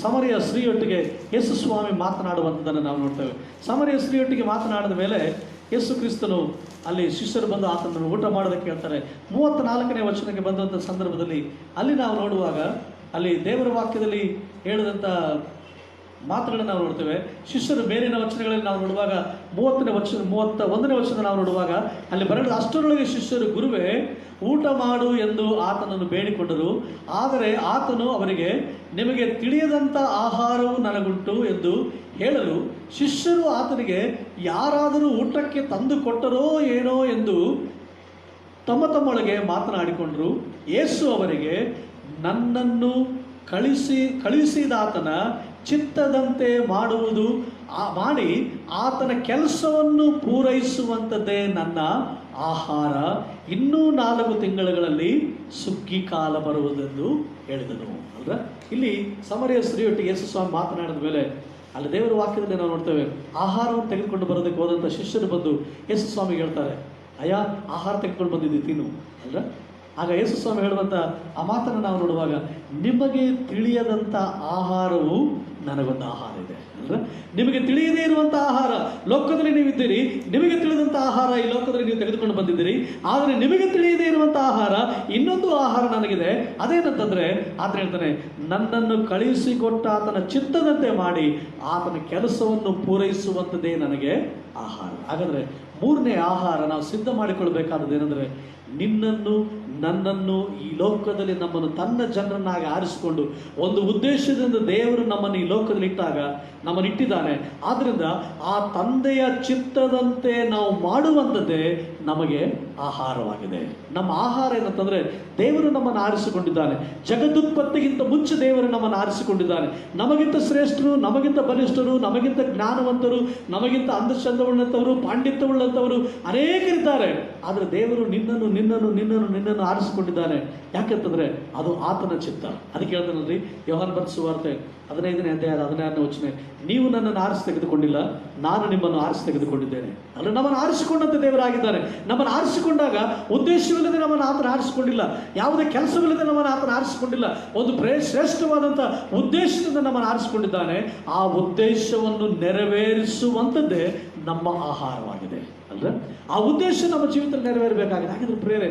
ಸಮರಿಯ ಸ್ತ್ರೀಯೊಟ್ಟಿಗೆ ಯೇಸು ಸ್ವಾಮಿ ಮಾತನಾಡುವಂಥದ್ದನ್ನು ನಾವು ನೋಡ್ತೇವೆ. ಸಮರಿಯ ಸ್ತ್ರೀಯೊಟ್ಟಿಗೆ ಮಾತನಾಡಿದ ಮೇಲೆ ಯೇಸು ಕ್ರಿಸ್ತನು ಅಲ್ಲಿ ಶಿಷ್ಯರು ಬಂದು ಆತನನ್ನು ಊಟ ಮಾಡೋದಕ್ಕೆ ಹೇಳ್ತಾರೆ. 34ನೇ ವಚನಕ್ಕೆ ಬಂದಂಥ ಸಂದರ್ಭದಲ್ಲಿ ಅಲ್ಲಿ ನಾವು ನೋಡುವಾಗ ಅಲ್ಲಿ ದೇವರ ವಾಕ್ಯದಲ್ಲಿ ಹೇಳಿದಂಥ ಮಾತುಗಳನ್ನು ನಾವು ನೋಡ್ತೇವೆ. ಶಿಷ್ಯರು ಮೇಲಿನ ವಚನಗಳಲ್ಲಿ ನಾವು ನೋಡುವಾಗ 31ನೇ ವಚನ ನಾವು ನೋಡುವಾಗ ಅಲ್ಲಿ ಬರೆದ ಅಷ್ಟರೊಳಗೆ ಶಿಷ್ಯರು ಗುರುವೇ ಊಟ ಮಾಡು ಎಂದು ಆತನನ್ನು ಬೇಡಿಕೊಂಡರು. ಆದರೆ ಆತನು ಅವರಿಗೆ ನಿಮಗೆ ತಿಳಿಯದಂಥ ಆಹಾರವು ನನಗುಂಟು ಎಂದು ಹೇಳಲು ಶಿಷ್ಯರು ಆತನಿಗೆ ಯಾರಾದರೂ ಊಟಕ್ಕೆ ತಂದು ಕೊಟ್ಟರೋ ಏನೋ ಎಂದು ತಮ್ಮೊಳಗೆ ಮಾತನಾಡಿಕೊಂಡರು. ಯೇಸು ಅವರಿಗೆ ನನ್ನನ್ನು ಕಳಿಸಿದಾತನ ಚಿತ್ತದಂತೆ ಮಾಡಿ ಆತನ ಕೆಲಸವನ್ನು ಪೂರೈಸುವಂಥದ್ದೇ ನನ್ನ ಆಹಾರ. ಇನ್ನೂ 4 ತಿಂಗಳುಗಳಲ್ಲಿ ಸುಗ್ಗಿ ಕಾಲ ಬರುವುದೆಂದು ಹೇಳಿದನು. ಅಲ್ರ, ಇಲ್ಲಿ ಸಮರಿಯ ಸ್ತ್ರೀಯೊಟ್ಟಿಗೆ ಯೇಸು ಸ್ವಾಮಿ ಮಾತನಾಡಿದ ಮೇಲೆ ಅಲ್ಲಿ ದೇವರ ವಾಕ್ಯದಲ್ಲಿ ನಾವು ನೋಡ್ತೇವೆ ಆಹಾರವನ್ನು ತೆಗೆದುಕೊಂಡು ಬರೋದಕ್ಕೆ ಹೋದಂಥ ಶಿಷ್ಯರು ಬಂದು ಯೇಸು ಸ್ವಾಮಿಗೆ ಹೇಳ್ತಾರೆ, ಅಯ್ಯ ಆಹಾರ ತೆಗೆದುಕೊಂಡು ಬಂದಿದ್ದೀವಿ ತಿನ್ನು. ಅಲ್ರ, ಆಗ ಯೇಸು ಸ್ವಾಮಿ ಹೇಳುವಂಥ ಆ ಮಾತನ್ನು ನಾವು ನೋಡುವಾಗ ನಿಮಗೆ ತಿಳಿಯದಂಥ ಆಹಾರವು ನನಗೊಂದು ಆಹಾರ ಇದೆ. ಅಂದ್ರೆ ನಿಮಗೆ ತಿಳಿಯದೇ ಇರುವಂಥ ಆಹಾರ ಲೋಕದಲ್ಲಿ ನೀವಿದ್ದೀರಿ, ನಿಮಗೆ ತಿಳಿದಂಥ ಆಹಾರ ಈ ಲೋಕದಲ್ಲಿ ನೀವು ತೆಗೆದುಕೊಂಡು ಬಂದಿದ್ದೀರಿ. ಆದರೆ ನಿಮಗೆ ತಿಳಿಯದೇ ಇರುವಂಥ ಆಹಾರ ಇನ್ನೊಂದು ಆಹಾರ ನನಗಿದೆ. ಅದೇನಂತಂದರೆ ಆತ ಹೇಳ್ತಾನೆ, ನನ್ನನ್ನು ಕಳುಹಿಸಿಕೊಟ್ಟ ಆತನ ಚಿತ್ತದಂತೆ ಮಾಡಿ ಆತನ ಕೆಲಸವನ್ನು ಪೂರೈಸುವಂಥದ್ದೇ ನನಗೆ ಆಹಾರ. ಹಾಗಾದರೆ 3ನೇ ಆಹಾರ ನಾವು ಸಿದ್ಧ ಮಾಡಿಕೊಳ್ಬೇಕಾದದ್ದು ಏನಂದರೆ, ನಿನ್ನನ್ನು ನನ್ನನ್ನು ಈ ಲೋಕದಲ್ಲಿ ನಮ್ಮನ್ನು ತನ್ನ ಜನರನ್ನಾಗಿ ಆರಿಸಿಕೊಂಡು ಒಂದು ಉದ್ದೇಶದಿಂದ ದೇವರು ನಮ್ಮನ್ನು ಈ ಲೋಕದಲ್ಲಿ ನಮ್ಮನ್ನು ಇಟ್ಟಿದ್ದಾನೆ. ಆದ್ದರಿಂದ ಆ ತಂದೆಯ ಚಿತ್ತದಂತೆ ನಾವು ಮಾಡುವಂಥದ್ದೇ ನಮಗೆ ಆಹಾರವಾಗಿದೆ. ನಮ್ಮ ಆಹಾರ ಏನಂತಂದರೆ, ದೇವರು ನಮ್ಮನ್ನು ಆರಿಸಿಕೊಂಡಿದ್ದಾನೆ. ಜಗದುತ್ಪತ್ತಿಗಿಂತ ಮುಂಚೆ ದೇವರು ನಮ್ಮನ್ನು ಆರಿಸಿಕೊಂಡಿದ್ದಾನೆ. ನಮಗಿಂತ ಶ್ರೇಷ್ಠರು, ನಮಗಿಂತ ಬಲಿಷ್ಠರು, ನಮಗಿಂತ ಜ್ಞಾನವಂತರು, ನಮಗಿಂತ ಅಂಧಚಂದವುಳ್ಳಂಥವರು, ಪಾಂಡಿತ್ಯವುಳ್ಳಂಥವರು ಅನೇಕರಿದ್ದಾರೆ. ಆದರೆ ದೇವರು ನಿನ್ನನ್ನು ಆರಿಸಿಕೊಂಡಿದ್ದಾನೆ. ಯಾಕೆಂತಂದರೆ ಅದು ಆತನ ಚಿತ್ತ. ಅದಕ್ಕೆ ಹೇಳ್ತಾನಲ್ರಿ ಯೋಹಾನ್ ಬರೆದ ಸುವಾರ್ತೆ 15ನೇ ಅಧ್ಯಾಯದ 16ನೇ ವಚನ, ನೀವು ನನ್ನನ್ನು ಆರಿಸಿ ತೆಗೆದುಕೊಂಡಿಲ್ಲ, ನಾನು ನಿಮ್ಮನ್ನು ಆರಿಸಿ ತೆಗೆದುಕೊಂಡಿದ್ದೇನೆ. ಅಲ್ಲ, ನಮ್ಮನ್ನು ಆರಿಸಿಕೊಂಡಂತೆ ದೇವರಾಗಿದ್ದಾನೆ. ನಮ್ಮನ್ನು ಆರಿಸಿಕೊಂಡಾಗ ಉದ್ದೇಶವಿಲ್ಲದೆ ನಮ್ಮನ್ನು ಆತನ ಆರಿಸಿಕೊಂಡಿಲ್ಲ, ಯಾವುದೇ ಕೆಲಸವಿಲ್ಲದೆ ನಮ್ಮನ್ನು ಆತನ ಆರಿಸಿಕೊಂಡಿಲ್ಲ. ಒಂದು ಶ್ರೇಷ್ಠವಾದಂಥ ಉದ್ದೇಶದಿಂದ ನಮ್ಮನ್ನು ಆರಿಸಿಕೊಂಡಿದ್ದಾನೆ. ಆ ಉದ್ದೇಶವನ್ನು ನೆರವೇರಿಸುವಂಥದ್ದೇ ನಮ್ಮ ಆಹಾರವಾಗಿದೆ. ಅಲ್ರ, ಆ ಉದ್ದೇಶ ನಮ್ಮ ಜೀವಿತದಲ್ಲಿ ನೆರವೇರಬೇಕಾಗಿದೆ. ಹಾಗಿದ್ರೆ ಪ್ರೇರೆ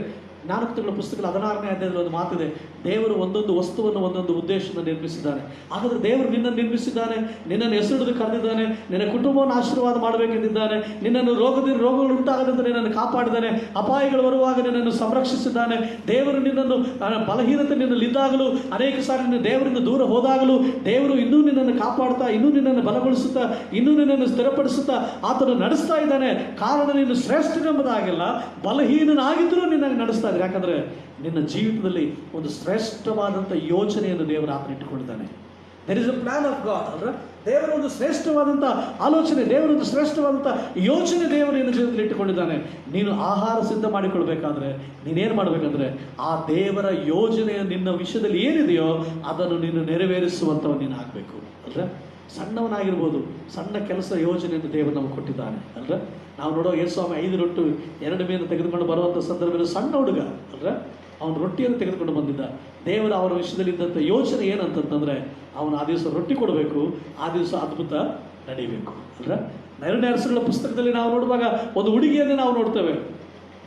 4 ತಿಂಗಳ ಪುಸ್ತಕದಲ್ಲಿ 16ನೇ ಅಧ್ಯಾಯದಲ್ಲಿ ಒಂದು ಮಾತಿದೆ, ದೇವರು ಒಂದೊಂದು ವಸ್ತುವನ್ನು ಒಂದೊಂದು ಉದ್ದೇಶವನ್ನು ನಿರ್ಮಿಸಿದ್ದಾನೆ. ಹಾಗಾದರೆ ದೇವರು ನಿನ್ನನ್ನು ನಿರ್ಮಿಸಿದ್ದಾನೆ, ನಿನ್ನನ್ನು ಹೆಸರಿಡಿದು ಕರೆದಿದ್ದಾನೆ, ನಿನ್ನ ಕುಟುಂಬವನ್ನು ಆಶೀರ್ವಾದ ಮಾಡಬೇಕೆಂದಿದ್ದಾನೆ, ನಿನ್ನನ್ನು ರೋಗಗಳು ಉಂಟಾಗದಂತೆ ನಿನ್ನನ್ನು ಕಾಪಾಡಿದ್ದಾನೆ, ಅಪಾಯಗಳು ಬರುವಾಗ ನಿನ್ನನ್ನು ಸಂರಕ್ಷಿಸಿದ್ದಾನೆ. ದೇವರು ನಿನ್ನನ್ನು ಬಲಹೀನತೆ ನಿನ್ನಲ್ಲಿದ್ದಾಗಲೂ, ಅನೇಕ ಸಾರಿ ನಿನ್ನ ದೇವರಿಂದ ದೂರ ಹೋದಾಗಲೂ ದೇವರು ಇನ್ನೂ ನಿನ್ನನ್ನು ಕಾಪಾಡ್ತಾ, ಇನ್ನೂ ನಿನ್ನನ್ನು ಬಲಗೊಳಿಸುತ್ತಾ, ಇನ್ನೂ ನಿನ್ನನ್ನು ಸ್ಥಿರಪಡಿಸುತ್ತಾ ಆತನು ನಡೆಸ್ತಾ ಇದ್ದಾನೆ. ಕಾರಣ ನೀನು ಶ್ರೇಷ್ಠನೆಂಬುದಾಗಿಲ್ಲ, ಬಲಹೀನನಾಗಿದ್ದರೂ ನಿನ್ನನ್ನು ನಡೆಸ್ತಾ ಇದ್ದಾರೆ. ಯಾಕಂದರೆ ನಿನ್ನ ಜೀವಿತದಲ್ಲಿ ಒಂದು ಶ್ರೇಷ್ಠವಾದಂಥ ಯೋಚನೆಯನ್ನು ದೇವರು ಆತನ ಇಟ್ಟುಕೊಂಡಿದ್ದಾನೆ. There is a plan of God ಅಲ್ರ. ದೇವರ ಒಂದು ಶ್ರೇಷ್ಠವಾದಂಥ ಆಲೋಚನೆ, ದೇವರ ಒಂದು ಶ್ರೇಷ್ಠವಾದಂಥ ಯೋಚನೆ ದೇವರು ನಿನ್ನ ಜೀವನದಲ್ಲಿ ಇಟ್ಟುಕೊಂಡಿದ್ದಾನೆ. ನೀನು ಆಹಾರ ಸಿದ್ಧ ಮಾಡಿಕೊಳ್ಬೇಕಾದ್ರೆ ನೀನೇನು ಮಾಡಬೇಕಂದ್ರೆ ಆ ದೇವರ ಯೋಜನೆ ನಿನ್ನ ವಿಷಯದಲ್ಲಿ ಏನಿದೆಯೋ ಅದನ್ನು ನೀನು ನೆರವೇರಿಸುವಂಥವ ನೀನು ಆಗಬೇಕು ಅಲ್ರ. ಸಣ್ಣವನಾಗಿರ್ಬೋದು, ಸಣ್ಣ ಕೆಲಸ ಯೋಜನೆಯನ್ನು ದೇವರು ನಮಗೆ ಕೊಟ್ಟಿದ್ದಾನೆ ಅಲ್ರ. ನಾವು ನೋಡೋ ಯೇಸುಸ್ವಾಮಿ 5 ರೊಟ್ಟು 2 ಮೀನು ತೆಗೆದುಕೊಂಡು ಬರುವಂಥ ಸಂದರ್ಭದಲ್ಲಿ ಸಣ್ಣ ಹುಡುಗ ಅಲ್ರ, ಅವನು ರೊಟ್ಟಿಯನ್ನು ತೆಗೆದುಕೊಂಡು ಬಂದಿದ್ದ. ದೇವರ ಅವರ ವಿಷಯದಲ್ಲಿ ಇದ್ದಂಥ ಯೋಚನೆ ಏನಂತಂತಂದರೆ ಅವನು ಆ ದಿವಸ ರೊಟ್ಟಿ ಕೊಡಬೇಕು, ಆ ದಿವಸ ಅದ್ಭುತ ನಡೀಬೇಕು ಅಲ್ರ. 2 ಅರಸುಗಳ ಪುಸ್ತಕದಲ್ಲಿ ನಾವು ನೋಡುವಾಗ ಒಂದು ಹುಡುಗಿಯನ್ನು ನಾವು ನೋಡ್ತೇವೆ,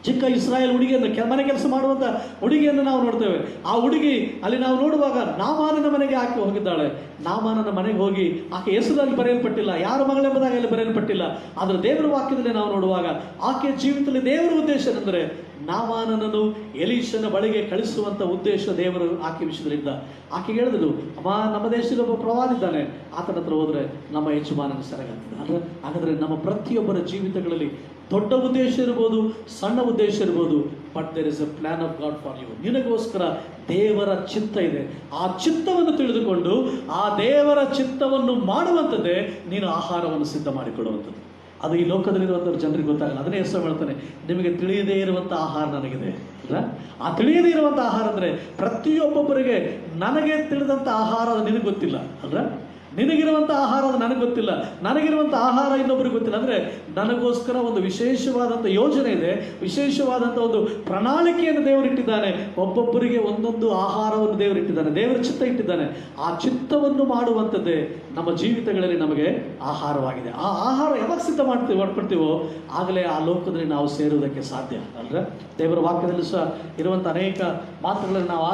ಚಿಕ್ಕ ಇಸ್ರಾಯೇಲ್ ಹುಡುಗಿಯನ್ನು, ಮನೆ ಕೆಲಸ ಮಾಡುವಂಥ ಹುಡುಗಿಯನ್ನು ನಾವು ನೋಡ್ತೇವೆ. ಆ ಹುಡುಗಿ ಅಲ್ಲಿ ನಾವು ನೋಡುವಾಗ ನಾಮಾನನ ಮನೆಗೆ ಆಕೆ ಹೋಗಿದ್ದಾಳೆ. ನಾಮಾನನ ಮನೆಗೆ ಹೋಗಿ ಆಕೆ ಹೆಸರಲ್ಲಿ ಬರೆಯಲ್ಪಟ್ಟಿಲ್ಲ, ಯಾರ ಮಗಳೆಂಬುದಾಗಿ ಅಲ್ಲಿ ಬರೆಯಲ್ಪಟ್ಟಿಲ್ಲ. ಆದರೆ ದೇವರ ವಾಕ್ಯದಲ್ಲಿ ನಾವು ನೋಡುವಾಗ ಆಕೆಯ ಜೀವಿತದಲ್ಲಿ ದೇವರ ಉದ್ದೇಶ ಏನೆಂದರೆ ನಾಮಾನನನ್ನು ಎಲೀಷನ ಬಳಿಗೆ ಕಳಿಸುವಂಥ ಉದ್ದೇಶ ದೇವರು ಆಕೆ ವಿಷಯದಲ್ಲಿದ್ದ. ಆಕೆ ಹೇಳಿದಳು, ಅಮ್ಮ ನಮ್ಮ ದೇಶದಲ್ಲಿ ಒಬ್ಬ ಪ್ರವಾದಿದ್ದಾನೆ, ಆತನ ಹತ್ರ ಹೋದರೆ ನಮ್ಮ ಯಜಮಾನನ ಸೆರೆಗಾಗ್ತದೆ ಅಲ್ವ. ಹಾಗಾದರೆ ನಮ್ಮ ಪ್ರತಿಯೊಬ್ಬರ ಜೀವಿತಗಳಲ್ಲಿ ದೊಡ್ಡ ಉದ್ದೇಶ ಇರ್ಬೋದು, ಸಣ್ಣ ಉದ್ದೇಶ ಇರ್ಬೋದು, but there is a plan of God for you. ನಿನಗೋಸ್ಕರ ದೇವರ ಚಿತ್ತ ಇದೆ. ಆ ಚಿತ್ತವನ್ನು ತಿಳಿದುಕೊಂಡು ಆ ದೇವರ ಚಿತ್ತವನ್ನು ಮಾಡುವಂಥದ್ದೇ ನೀನು ಆಹಾರವನ್ನು ಸಿದ್ಧ ಮಾಡಿಕೊಡುವಂಥದ್ದು. ಅದು ಈ ಲೋಕದಲ್ಲಿರುವಂಥ ಜನರಿಗೆ ಗೊತ್ತಾಗಲ್ಲ. ಅದನ್ನೇ ಹೆಸರು ಹೇಳ್ತಾನೆ, ನಿಮಗೆ ತಿಳಿಯದೇ ಇರುವಂಥ ಆಹಾರ ನನಗಿದೆ ಅಲ್ಲ. ಆ ತಿಳಿಯದೇ ಇರುವಂಥ ಆಹಾರ ಅಂದರೆ ಪ್ರತಿಯೊಬ್ಬೊಬ್ಬರಿಗೆ ನನಗೆ ತಿಳಿದಂಥ ಆಹಾರ ಅದು ನಿನಗೆ ಗೊತ್ತಿಲ್ಲ ಅಲ್ಲ. ನಿನಗಿರುವಂಥ ಆಹಾರ ಅದು ನನಗೆ ಗೊತ್ತಿಲ್ಲ, ನನಗಿರುವಂಥ ಆಹಾರ ಇನ್ನೊಬ್ಬರಿಗೆ ಗೊತ್ತಿಲ್ಲ. ಅಂದರೆ ನನಗೋಸ್ಕರ ಒಂದು ವಿಶೇಷವಾದಂಥ ಯೋಜನೆ ಇದೆ, ವಿಶೇಷವಾದಂಥ ಒಂದು ಪ್ರಣಾಳಿಕೆಯನ್ನು ದೇವರಿಟ್ಟಿದ್ದಾನೆ. ಒಬ್ಬೊಬ್ಬರಿಗೆ ಒಂದೊಂದು ಆಹಾರವನ್ನು ದೇವರಿಟ್ಟಿದ್ದಾನೆ, ದೇವರ ಚಿತ್ತ ಇಟ್ಟಿದ್ದಾನೆ. ಆ ಚಿತ್ತವನ್ನು ಮಾಡುವಂಥದ್ದೇ ನಮ್ಮ ಜೀವಿತಗಳಲ್ಲಿ ನಮಗೆ ಆಹಾರವಾಗಿದೆ. ಆ ಆಹಾರ ಯಾವಾಗ ಸಿದ್ಧ ಮಾಡ್ಕೊಳ್ತೀವೋ ಆಗಲೇ ಆ ಲೋಕದಲ್ಲಿ ನಾವು ಸೇರುವುದಕ್ಕೆ ಸಾಧ್ಯ ಅಲ್ರ. ದೇವರ ವಾಕ್ಯದಲ್ಲಿ ಸಹ ಇರುವಂಥ ಅನೇಕ ಮಾತುಗಳನ್ನು ನಾವು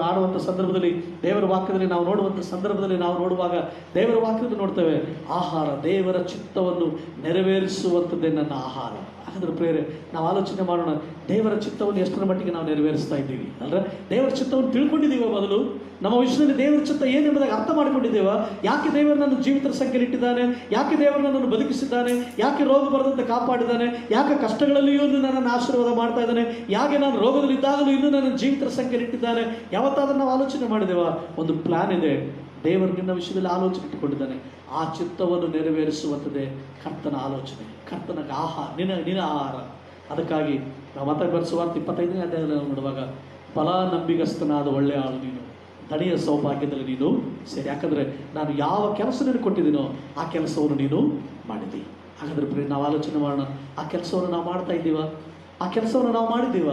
ಆಡುವಂಥ ಸಂದರ್ಭದಲ್ಲಿ, ದೇವರ ವಾಕ್ಯದಲ್ಲಿ ನಾವು ನೋಡುವಂಥ ಸಂದರ್ಭದಲ್ಲಿ ನಾವು ನೋಡುವಾಗ ದೇವರ ವಾಕ್ಯದಲ್ಲಿ ನೋಡ್ತೇವೆ, ಆಹಾರ ದೇವರ ಚಿತ್ತವನ್ನು ನೆರವೇರಿಸುವಂಥದ್ದೇ ನನ್ನ ಆಹಾರ. ಹಾಗಾದ್ರೆ ಪ್ರೇರೆ ನಾವು ಆಲೋಚನೆ ಮಾಡೋಣ, ದೇವರ ಚಿತ್ತವನ್ನು ಎಷ್ಟರ ಮಟ್ಟಿಗೆ ನಾವು ನೆರವೇರಿಸ್ತಾ ಇದ್ದೀವಿ ಅಲ್ರ. ದೇವರ ಚಿತ್ತವನ್ನು ತಿಳ್ಕೊಂಡಿದ್ದೀವ, ಮೊದಲು ನಮ್ಮ ವಿಷಯದಲ್ಲಿ ದೇವರ ಚಿತ್ತ ಏನೆಂಬುದಾಗಿ ಅರ್ಥ ಮಾಡಿಕೊಂಡಿದ್ದೇವ. ಯಾಕೆ ದೇವರು ನನ್ನ ಜೀವಿತರ ಸಂಖ್ಯೆಯಲ್ಲಿ ಇಟ್ಟಿದ್ದಾನೆ, ಯಾಕೆ ದೇವರು ನನ್ನನ್ನು ಬದುಕಿಸಿದ್ದಾನೆ, ಯಾಕೆ ರೋಗ ಬರದಂತೆ ಕಾಪಾಡಿದ್ದಾನೆ, ಯಾಕೆ ಕಷ್ಟಗಳಲ್ಲಿಯೂ ನನ್ನನ್ನು ಆಶೀರ್ವಾದ ಮಾಡ್ತಾ ಇದ್ದಾನೆ, ಯಾಕೆ ನಾನು ರೋಗದಲ್ಲಿದ್ದಾಗಲೂ ಇನ್ನೂ ನನ್ನ ಜೀವಿತರ ಸಂಖ್ಯೆಯಲ್ಲಿ ಇಟ್ಟಿದ್ದಾನೆ. ಯಾವತ್ತಾದ್ರೂ ನಾವು ಆಲೋಚನೆ ಮಾಡಿದ್ದೇವ? ಒಂದು ಪ್ಲಾನ್ ಇದೆ. ದೇವರು ನಿನ್ನ ವಿಷಯದಲ್ಲಿ ಆಲೋಚನೆ ಇಟ್ಟುಕೊಂಡಿದ್ದಾನೆ. ಆ ಚಿತ್ತವನ್ನು ನೆರವೇರಿಸುವಂಥದ್ದೇ ಕರ್ತನ ಆಲೋಚನೆ, ಕರ್ತನ ನಿನ್ನ ಆಹಾರ. ಅದಕ್ಕಾಗಿ ನಾವು ಮತ್ತಾಯ ಸುವಾರ್ತೆ 25ನೇ ಅಧ್ಯಾಯದಲ್ಲಿ ನಾವು ನೋಡುವಾಗ, ಫಲ ನಂಬಿಗಸ್ತನಾದ ಒಳ್ಳೆಯ ಆಳು ನೀನು, ದಣಿಯ ಸೌಭಾಗ್ಯದಲ್ಲಿ ನೀನು ಸೇರಿ. ಯಾಕಂದರೆ ನಾನು ಯಾವ ಕೆಲಸ ನೀನು ಕೊಟ್ಟಿದ್ದೀನೋ ಆ ಕೆಲಸವನ್ನು ನೀನು ಮಾಡಿದ್ದಿ. ಹಾಗಾದರೆ ನಾವು ಆಲೋಚನೆ ಮಾಡೋಣ, ಆ ಕೆಲಸವನ್ನು ನಾವು ಮಾಡ್ತಾ ಇದ್ದೀವ? ಆ ಕೆಲಸವನ್ನು ನಾವು ಮಾಡಿದ್ದೀವ?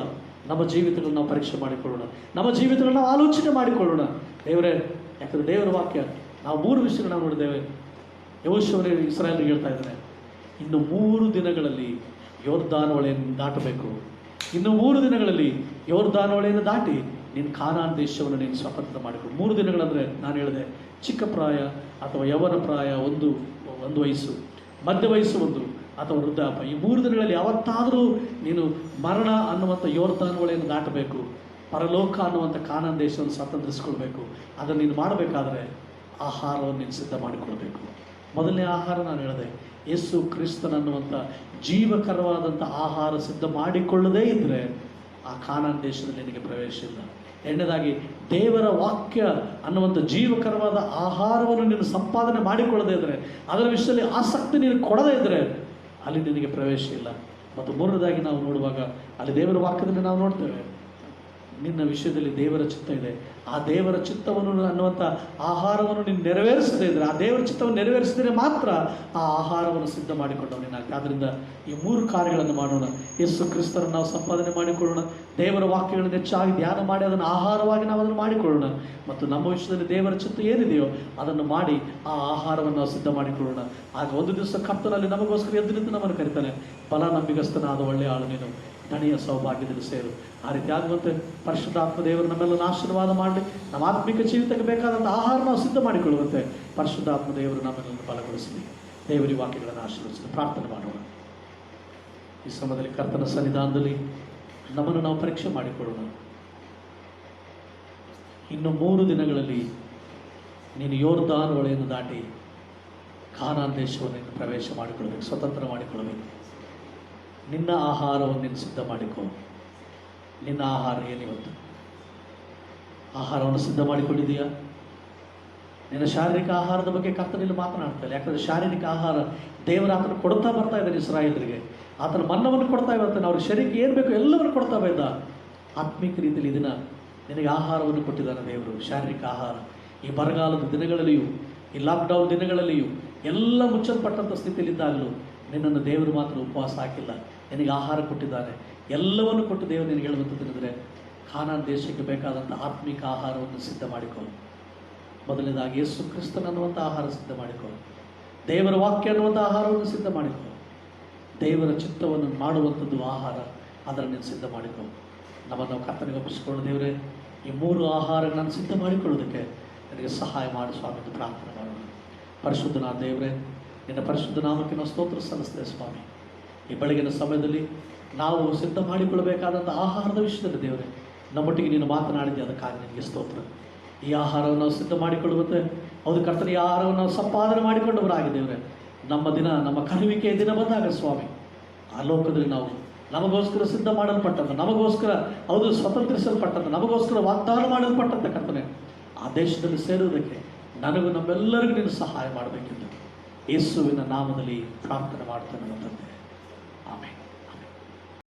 ನಮ್ಮ ಜೀವಿತಗಳನ್ನು ನಾವು ಪರೀಕ್ಷೆ ಮಾಡಿಕೊಳ್ಳೋಣ, ನಮ್ಮ ಜೀವಿತಗಳನ್ನು ನಾವು ಆಲೋಚನೆ ಮಾಡಿಕೊಳ್ಳೋಣ. ದೇವರೇ, ಯಾಕಂದರೆ ದೇವರ ವಾಕ್ಯ ನಾವು 3 ವಿಷಯಗಳು ನಾವು ನೋಡಿದ್ದೇವೆ. ಯೆಹೋಶುವನೇ ಇಸ್ರಾಯೇಲ್ರಿಗೆ ಹೇಳ್ತಾ ಇದ್ದಾನೆ, ಇನ್ನು 3 ದಿನಗಳಲ್ಲಿ ಯೋರ್ದಾನ್ ಹೊಳೆಯನ್ನು ದಾಟಬೇಕು. ಇನ್ನು 3 ದಿನಗಳಲ್ಲಿ ಯೋರ್ದಾನ್ ಹೊಳೆಯನ್ನು ದಾಟಿ ನೀನು ಕಾನಾನ್ ದೇಶವನ್ನು ನೀನು ಸ್ವತಂತ್ರ ಮಾಡಿಕೊಂಡು. 3 ದಿನಗಳಂದರೆ ನಾನು ಹೇಳಿದೆ, ಚಿಕ್ಕ ಪ್ರಾಯ ಅಥವಾ ಯೌವನ ಪ್ರಾಯ ಒಂದು ವಯಸ್ಸು, ಮಧ್ಯ ವಯಸ್ಸು ಒಂದು, ಅಥವಾ ವೃದ್ಧಾಪ. ಈ 3 ದಿನಗಳಲ್ಲಿ ಯಾವತ್ತಾದರೂ ನೀನು ಮರಣ ಅನ್ನುವಂಥ ಯೋರ್ದಾನ್ ಹೊಳೆಯನ್ನು ದಾಟಬೇಕು, ಪರಲೋಕ ಅನ್ನುವಂಥ ಕಾನಾನ್ ದೇಶವನ್ನು ಸ್ವಾತಂತ್ರಿಸ್ಕೊಳ್ಬೇಕು. ಅದನ್ನು ನೀನು ಮಾಡಬೇಕಾದ್ರೆ ಆಹಾರವನ್ನು ನೀನು ಸಿದ್ಧ ಮಾಡಿಕೊಳ್ಬೇಕು. ಮೊದಲನೇ ಆಹಾರ ನಾನು ಹೇಳಿದೆ, ಯೇಸು ಕ್ರಿಸ್ತನನ್ನುವಂಥ ಜೀವಕರವಾದಂಥ ಆಹಾರ ಸಿದ್ಧ ಮಾಡಿಕೊಳ್ಳದೇ ಇದ್ದರೆ ಆ ಕಾನಾನ್ ದೇಶದಲ್ಲಿ ನಿನಗೆ ಪ್ರವೇಶ ಇಲ್ಲ. ಎರಡನೇದಾಗಿ, ದೇವರ ವಾಕ್ಯ ಅನ್ನುವಂಥ ಜೀವಕರವಾದ ಆಹಾರವನ್ನು ನೀನು ಸಂಪಾದನೆ ಮಾಡಿಕೊಳ್ಳದೇ ಇದ್ದರೆ, ಅದರ ವಿಷಯದಲ್ಲಿ ಆಸಕ್ತಿ ನೀನು ಕೊಡದೇ ಇದ್ದರೆ ಅಲ್ಲಿ ನಿನಗೆ ಪ್ರವೇಶ ಇಲ್ಲ. ಮತ್ತು 3ನೇದಾಗಿ ನಾವು ನೋಡುವಾಗ ಅಲ್ಲಿ ದೇವರ ವಾಕ್ಯದಲ್ಲಿ ನಾವು ನೋಡ್ತೇವೆ, ನಿನ್ನ ವಿಷಯದಲ್ಲಿ ದೇವರ ಚಿತ್ತ ಇದೆ. ಆ ದೇವರ ಚಿತ್ತವನ್ನು ಅನ್ನುವಂಥ ಆಹಾರವನ್ನು ನೀನು ನೆರವೇರಿಸದೇ ಇದ್ದರೆ, ಆ ದೇವರ ಚಿತ್ತವನ್ನು ನೆರವೇರಿಸಿದರೆ ಮಾತ್ರ ಆ ಆಹಾರವನ್ನು ಸಿದ್ಧ ಮಾಡಿಕೊಂಡವನೇನಾಗ್ತದೆ. ಆದ್ದರಿಂದ ಈ 3 ಕಾರ್ಯಗಳನ್ನು ಮಾಡೋಣ. ಯೇಸು ಕ್ರಿಸ್ತರನ್ನು ನಾವು ಸಂಪಾದನೆ ಮಾಡಿಕೊಳ್ಳೋಣ, ದೇವರ ವಾಕ್ಯಗಳನ್ನು ಹೆಚ್ಚಾಗಿ ಧ್ಯಾನ ಮಾಡಿ ಅದನ್ನು ಆಹಾರವಾಗಿ ನಾವು ಅದನ್ನು ಮಾಡಿಕೊಳ್ಳೋಣ, ಮತ್ತು ನಮ್ಮ ವಿಷಯದಲ್ಲಿ ದೇವರ ಚಿತ್ತ ಏನಿದೆಯೋ ಅದನ್ನು ಮಾಡಿ ಆ ಆಹಾರವನ್ನು ನಾವು ಸಿದ್ಧ ಮಾಡಿಕೊಳ್ಳೋಣ. ಆಗ ಒಂದು ದಿವಸ ಕರ್ತನಲ್ಲಿ ನಮಗೋಸ್ಕರ ಎದ್ದು ನಿಂತು ನಮ್ಮನ್ನು ಕರೀತಾನೆ, ಫಲ ನಂಬಿಗಸ್ತನಾದ ಒಳ್ಳೆಯ ಆಳು ನೀನು, ದಣಿಯ ಸೌಭಾಗ್ಯದಲ್ಲಿ ಸೇರು. ಆ ರೀತಿ ಆಗುವಂತೆ ಪರಿಶುದ್ಧಾತ್ಮ ದೇವರು ನಮ್ಮೆಲ್ಲ ಆಶೀರ್ವಾದ ಮಾಡಲಿ. ನಮ್ಮ ಆತ್ಮಿಕ ಜೀವಿತಕ್ಕೆ ಬೇಕಾದಂಥ ಆಹಾರ ನಾವು ಸಿದ್ಧ ಮಾಡಿಕೊಳ್ಳುವಂತೆ ಪರಿಶುದ್ಧಾತ್ಮ ದೇವರು ನಮ್ಮೆಲ್ಲನ್ನು ಬಲಗೊಳಿಸಲಿ. ದೇವರಿ ವಾಕ್ಯಗಳನ್ನು ಆಶೀರ್ವದಿಸಲಿ. ಪ್ರಾರ್ಥನೆ ಮಾಡೋಣ. ಈ ಸಮಯದಲ್ಲಿ ಕರ್ತನ ಸನ್ನಿಧಾನದಲ್ಲಿ ನಮ್ಮನ್ನು ನಾವು ಪರೀಕ್ಷೆ ಮಾಡಿಕೊಳ್ಳೋಣ. ಇನ್ನು 3 ದಿನಗಳಲ್ಲಿ ನೀನು ಯೋರ್ದಾನ್ ಹೊಳೆಯನ್ನು ದಾಟಿ ಕಾನಾನ್ ದೇಶವನ್ನು ಪ್ರವೇಶ ಮಾಡಿಕೊಳ್ಳಬೇಕು, ಸ್ವತಂತ್ರ ಮಾಡಿಕೊಳ್ಳಬೇಕು. ನಿನ್ನ ಆಹಾರವನ್ನು ನೀನು ಸಿದ್ಧ ಮಾಡಿಕೊ. ನಿನ್ನ ಆಹಾರ ಏನಿವತ್ತು? ಆಹಾರವನ್ನು ಸಿದ್ಧ ಮಾಡಿಕೊಂಡಿದೆಯಾ? ನಿನ್ನ ಶಾರೀರಿಕ ಆಹಾರದ ಬಗ್ಗೆ ಕರ್ತನಲ್ಲಿ ಮಾತನಾಡ್ತಾರೆ. ಯಾಕಂದರೆ ಶಾರೀರಿಕ ಆಹಾರ ದೇವರ ಆತನ ಕೊಡ್ತಾ ಬರ್ತಾ ಇದ್ದಾನೆ ಇಸ್ರಾಯೇಲರಿಗೆ. ಆತನ ಮನ್ನವನ್ನು ಕೊಡ್ತಾ ಬರ್ತಾನೆ. ಅವ್ರ ಶರೀರಕ್ಕೆ ಏನು ಬೇಕು ಎಲ್ಲವನ್ನು ಕೊಡ್ತಾ ಬಂದ. ಆತ್ಮಿಕ ರೀತಿಯಲ್ಲಿ ದಿನ ನಿನಗೆ ಆಹಾರವನ್ನು ಕೊಟ್ಟಿದ್ದಾನೆ ದೇವರು, ಶಾರೀರಿಕ ಆಹಾರ. ಈ ಬರಗಾಲದ ದಿನಗಳಲ್ಲಿಯೂ, ಈ ಲಾಕ್ಡೌನ್ ದಿನಗಳಲ್ಲಿಯೂ, ಎಲ್ಲ ಮುಚ್ಚಲ್ಪಟ್ಟಂಥ ಸ್ಥಿತಿಯಲ್ಲಿದ್ದಾಗಲೂ ನಿನ್ನನ್ನು ದೇವರು ಮಾತ್ರ ಉಪವಾಸ ಹಾಕಿಲ್ಲ, ನಿನಗೆ ಆಹಾರ ಕೊಟ್ಟಿದ್ದಾನೆ. ಎಲ್ಲವನ್ನು ಕೊಟ್ಟು ದೇವರು ನಿನಗೆ ಹೇಳುವಂಥದ್ದೇನೆಂದರೆ, ಕಾನಾನ್ ದೇಶಕ್ಕೆ ಬೇಕಾದಂಥ ಆತ್ಮಿಕ ಆಹಾರವನ್ನು ಸಿದ್ಧ ಮಾಡಿಕೊ. ಮೊದಲನೇದಾಗಿ ಯೇಸು ಕ್ರಿಸ್ತನ ಅನ್ನುವಂಥ ಆಹಾರ ಸಿದ್ಧ ಮಾಡಿಕೊ. ದೇವರ ವಾಕ್ಯ ಅನ್ನುವಂಥ ಆಹಾರವನ್ನು ಸಿದ್ಧ ಮಾಡಿಕೊ. ದೇವರ ಚಿತ್ತವನ್ನು ಮಾಡುವಂಥದ್ದು ಆಹಾರ, ಅದನ್ನು ನೀನು ಸಿದ್ಧ ಮಾಡಿಕೊ. ನಮ್ಮನ್ನು ನಾವು ಕರ್ತನಿಗೆ ಒಪ್ಪಿಸಿಕೊಳ್ಳು. ದೇವರೇ, ಈ 3 ಆಹಾರಗಳನ್ನು ಸಿದ್ಧ ಮಾಡಿಕೊಳ್ಳೋದಕ್ಕೆ ನನಗೆ ಸಹಾಯ ಮಾಡಿ ಸ್ವಾಮಿ ಎಂದು ಪ್ರಾರ್ಥನೆ ಮಾಡೋಣ. ಪರಿಶುದ್ಧನಾದ ದೇವರೇ, ನಿನ್ನ ಪರಿಶುದ್ಧ ನಾಮಕ್ಕೆ ನಾವು ಸ್ತೋತ್ರ ಸಲ್ಲಿಸ್ತೇವೆ ಸ್ವಾಮಿ. ಈ ಬೆಳಗಿನ ಸಮಯದಲ್ಲಿ ನಾವು ಸಿದ್ಧ ಮಾಡಿಕೊಳ್ಳಬೇಕಾದಂಥ ಆಹಾರದ ವಿಷಯದಲ್ಲಿ ದೇವರೇ ನಮ್ಮೊಟ್ಟಿಗೆ ನೀನು ಮಾತನಾಡಿದ್ದೆ, ಅದಕ್ಕಾಗಿ ನಿನಗೆ ಸ್ತೋತ್ರ. ಈ ಆಹಾರವನ್ನು ನಾವು ಸಿದ್ಧ ಮಾಡಿಕೊಳ್ಳುವಂತೆ ಹೌದು ಕರ್ತನ, ಈ ಆಹಾರವನ್ನು ನಾವು ಸಂಪಾದನೆ ಮಾಡಿಕೊಂಡವರಾಗಿ ದೇವರೇ, ನಮ್ಮ ದಿನ, ನಮ್ಮ ಕರುವಿಕೆಯ ದಿನ ಬಂದಾಗ ಸ್ವಾಮಿ, ಆ ಲೋಕದಲ್ಲಿ ನಾವು ನಮಗೋಸ್ಕರ ಸಿದ್ಧ ಮಾಡಲ್ಪಟ್ಟಂಥ, ನಮಗೋಸ್ಕರ ಹೌದು ಸ್ವತಂತ್ರಿಸಲ್ಪಟ್ಟಂಥ, ನಮಗೋಸ್ಕರ ವಾಗ್ದಾನ ಮಾಡಲ್ಪಟ್ಟಂಥ ಕರ್ತನೆ, ಆ ದೇಶದಲ್ಲಿ ಸೇರುವುದಕ್ಕೆ ನನಗೂ ನಮ್ಮೆಲ್ಲರಿಗೂ ನೀನು ಸಹಾಯ ಮಾಡಬೇಕೆಂದು ಯೇಸುವಿನ ನಾಮದಲ್ಲಿ ಪ್ರಾರ್ಥನೆ ಮಾಡ್ತೇನೆ ನನ್ನ ತಂದೆ.